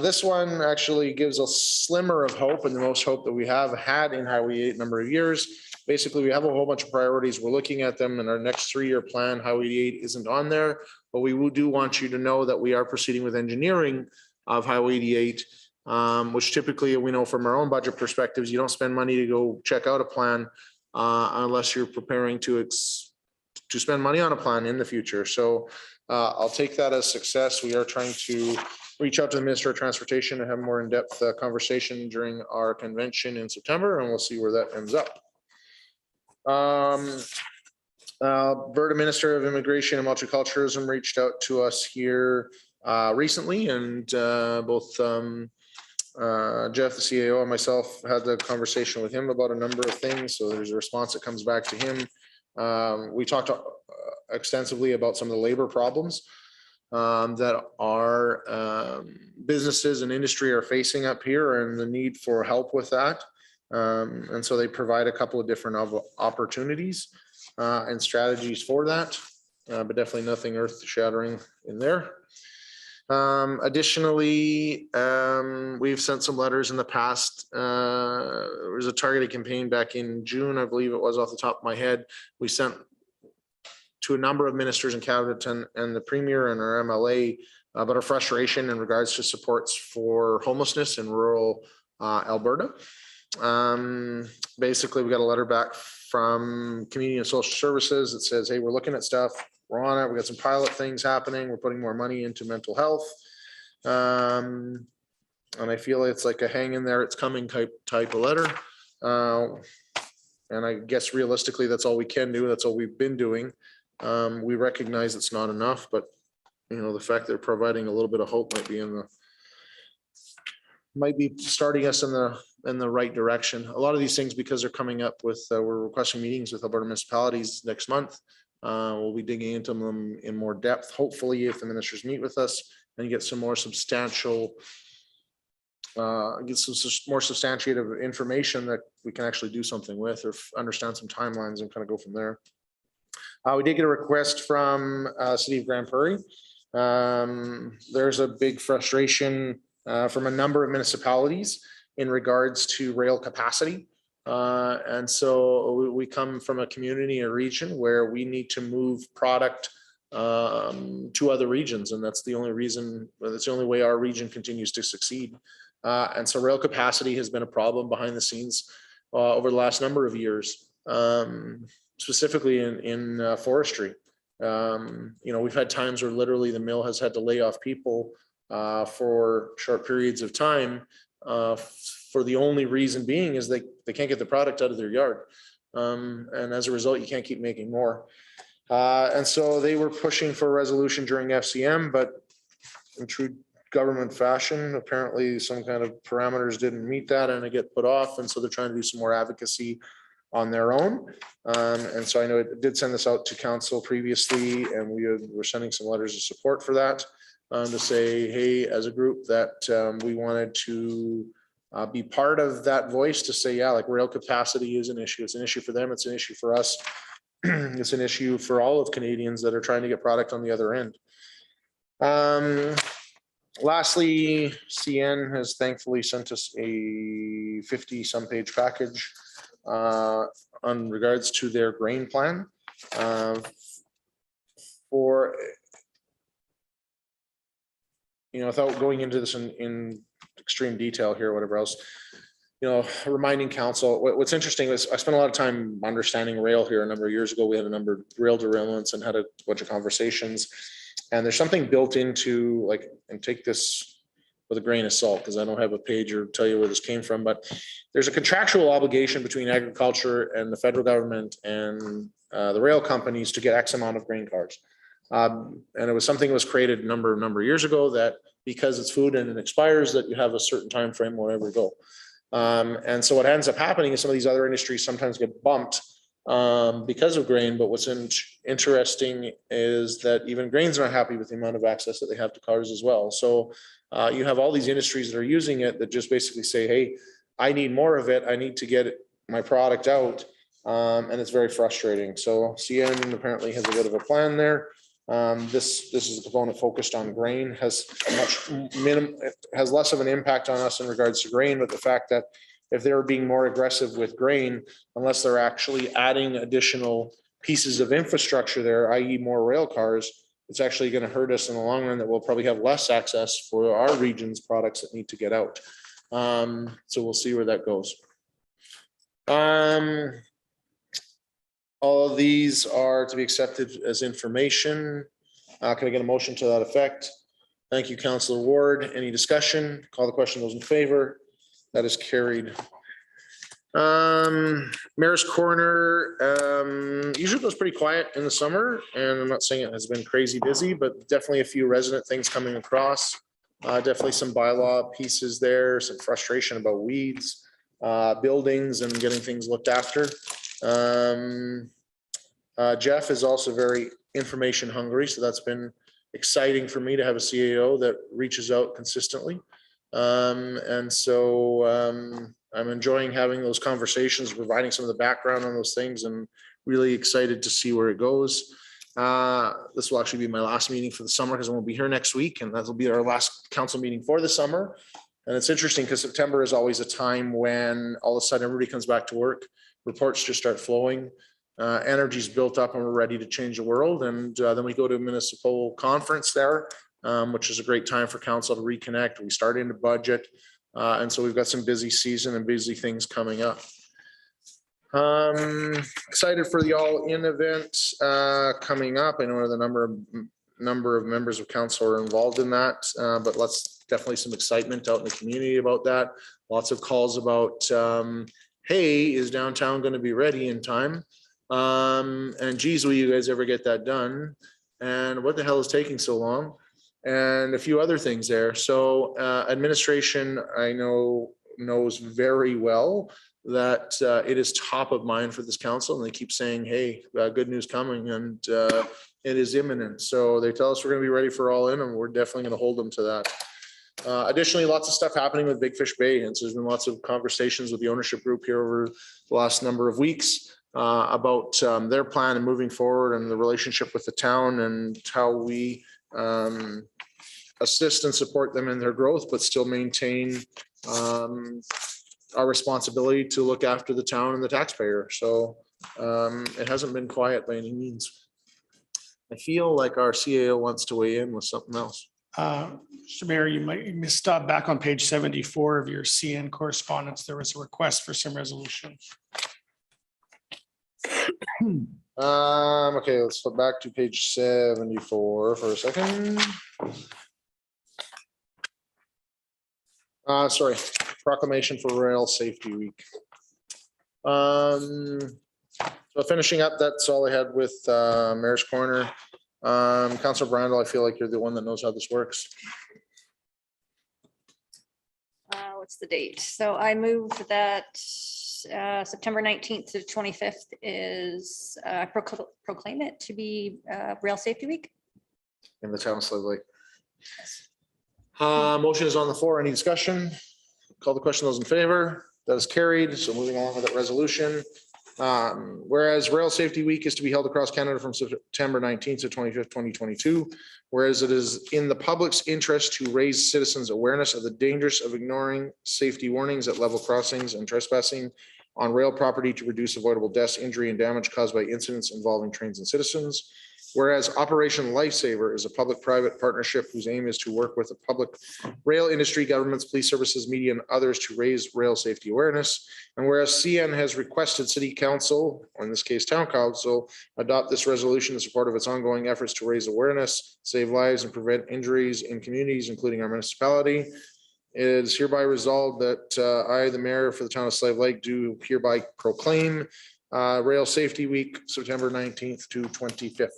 This one actually gives a slimmer of hope and the most hope that we have had in Highway 8 number of years. Basically, we have a whole bunch of priorities. We're looking at them in our next 3-year plan. Highway 88 isn't on there, but we do want you to know that we are proceeding with engineering of Highway 88. Which typically we know from our own budget perspectives, you don't spend money to go check out a plan unless you're preparing to spend money on a plan in the future. So I'll take that as success. We are trying to reach out to the Minister of Transportation and have more in-depth conversation during our convention in September, and we'll see where that ends up. Alberta Minister of Immigration and Multiculturalism reached out to us here recently, and both Jeff, the CAO, and myself had the conversation with him about a number of things. So there's a response that comes back to him. We talked extensively about some of the labor problems that our businesses and industry are facing up here and the need for help with that. And so they provide a couple of different opportunities and strategies for that, but definitely nothing earth shattering in there. Additionally, we've sent some letters in the past. There was a targeted campaign back in June, I believe it was, off the top of my head. We sent to a number of ministers and cabinet and the premier and our MLA about our frustration in regards to supports for homelessness in rural Alberta. Basically, we got a letter back from Community and Social Services that says, hey, we're looking at stuff. We're on it. We got some pilot things happening. We're putting more money into mental health. And I feel it's like a hang in there, it's coming type of letter. And I guess realistically, that's all we can do. That's all we've been doing. We recognize it's not enough, but you know, the fact they're providing a little bit of hope might be starting us in the right direction. A lot of these things, because they're coming up with, we're requesting meetings with Alberta municipalities next month. We'll be digging into them in more depth, hopefully, if the ministers meet with us and get some more substantial, get some more substantiated information that we can actually do something with or understand some timelines and kind of go from there. We did get a request from City of Grand Prairie. There's a big frustration from a number of municipalities in regards to rail capacity. And so we come from a community, a region where we need to move product to other regions. And that's the only reason, that's the only way our region continues to succeed. And so rail capacity has been a problem behind the scenes over the last number of years, specifically in forestry. You know, we've had times where literally the mill has had to lay off people for short periods of time for the only reason being is they can't get the product out of their yard. And as a result, you can't keep making more. And so they were pushing for a resolution during FCM, but in true government fashion, apparently some kind of parameters didn't meet that and it get put off. And so they're trying to do some more advocacy on their own. And so I know it did send this out to council previously, and we were sending some letters of support for that to say, hey, as a group that we wanted to be part of that voice to say, yeah, like rail capacity is an issue. It's an issue for them. It's an issue for us. It's an issue for all of Canadians that are trying to get product on the other end. Lastly, CN has thankfully sent us a 50-some page package on regards to their grain plan for, you know, without going into this in extreme detail here, whatever else, you know, reminding council, what's interesting is I spent a lot of time understanding rail here a number of years ago. We had a number of rail derailments and had a bunch of conversations. And there's something built into, like, and take this with a grain of salt, because I don't have a page or tell you where this came from, but there's a contractual obligation between agriculture and the federal government and the rail companies to get X amount of grain cars. And it was something that was created a number of years ago that because it's food and it expires, that you have a certain time frame wherever you go. And so what ends up happening is some of these other industries sometimes get bumped because of grain. But what's interesting is that even grain's not happy with the amount of access that they have to cars as well. So you have all these industries that are using it that just basically say, hey, I need more of it. I need to get my product out. And it's very frustrating. So CN apparently has a bit of a plan there. This is a component focused on grain, has less of an impact on us in regards to grain, but the fact that if they're being more aggressive with grain, unless they're actually adding additional pieces of infrastructure there, i.e. more rail cars, it's actually going to hurt us in the long run, that we'll probably have less access for our region's products that need to get out. So we'll see where that goes. All of these are to be accepted as information. Can I get a motion to that effect? Thank you, Councillor Ward. Any discussion? Call the question. Those in favor? That is carried. Mayor's Corner usually goes pretty quiet in the summer, and I'm not saying it has been crazy busy, but definitely a few resident things coming across. Definitely some bylaw pieces there, some frustration about weeds, buildings and getting things looked after. Jeff is also very information hungry, so that's been exciting for me to have a CAO that reaches out consistently. And so I'm enjoying having those conversations, providing some of the background on those things, and really excited to see where it goes. This will actually be my last meeting for the summer because I won't be here next week, and that'll be our last council meeting for the summer. And it's interesting because September is always a time when all of a sudden everybody comes back to work, reports just start flowing, energy's built up, and we're ready to change the world. And then we go to a municipal conference there, which is a great time for council to reconnect. We start into budget, and so we've got some busy season and busy things coming up. Excited for the all-in event coming up. I know the number of members of council are involved in that, but definitely some excitement out in the community about that. Lots of calls about, hey, is downtown going to be ready in time? And geez, will you guys ever get that done? And what the hell is taking so long? And a few other things there. So administration, I know, knows very well that it is top of mind for this council, and they keep saying, hey, good news coming, and it is imminent. So they tell us we're going to be ready for all in, and we're definitely going to hold them to that. Additionally, lots of stuff happening with Big Fish Bay, and so there's been lots of conversations with the ownership group here over the last number of weeks about their plan and moving forward, and the relationship with the town, and how we assist and support them in their growth, but still maintain our responsibility to look after the town and the taxpayer. So it hasn't been quiet by any means. I feel like our CAO wants to weigh in with something else. Mr. Mayor, you might stop back on page 74 of your CN correspondence. There was a request for some resolutions. Okay, let's flip back to page 74 for a second. Sorry, Proclamation for Rail Safety Week. So finishing up, that's all I had with Mayor's Corner. Councilor Brandel, I feel like you're the one that knows how this works. What's the date? So I move that September 19th to 25th is proclaim it to be Rail Safety Week. In the town of Slave Lake. Motion is on the floor. Any discussion? Call the question. Those in favor? That is carried. So moving on with that resolution. Whereas Rail Safety Week is to be held across Canada from September 19th to 25th, 2022. Whereas it is in the public's interest to raise citizens' awareness of the dangers of ignoring safety warnings at level crossings and trespassing on rail property to reduce avoidable deaths, injury, and damage caused by incidents involving trains and citizens. Whereas Operation Lifesaver is a public-private partnership whose aim is to work with the public rail industry, governments, police services, media, and others to raise rail safety awareness. And whereas CN has requested City Council, or in this case, Town Council, adopt this resolution in support of its ongoing efforts to raise awareness, save lives, and prevent injuries in communities, including our municipality. It is hereby resolved that I, the mayor for the town of Slave Lake, do hereby proclaim Rail Safety Week, September 19th to 25th.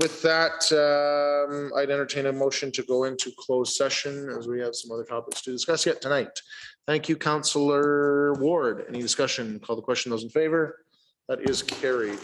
With that, I'd entertain a motion to go into closed session as we have some other topics to discuss yet tonight. Thank you, Councillor Ward. Any discussion? Call the question. Those in favor? That is carried.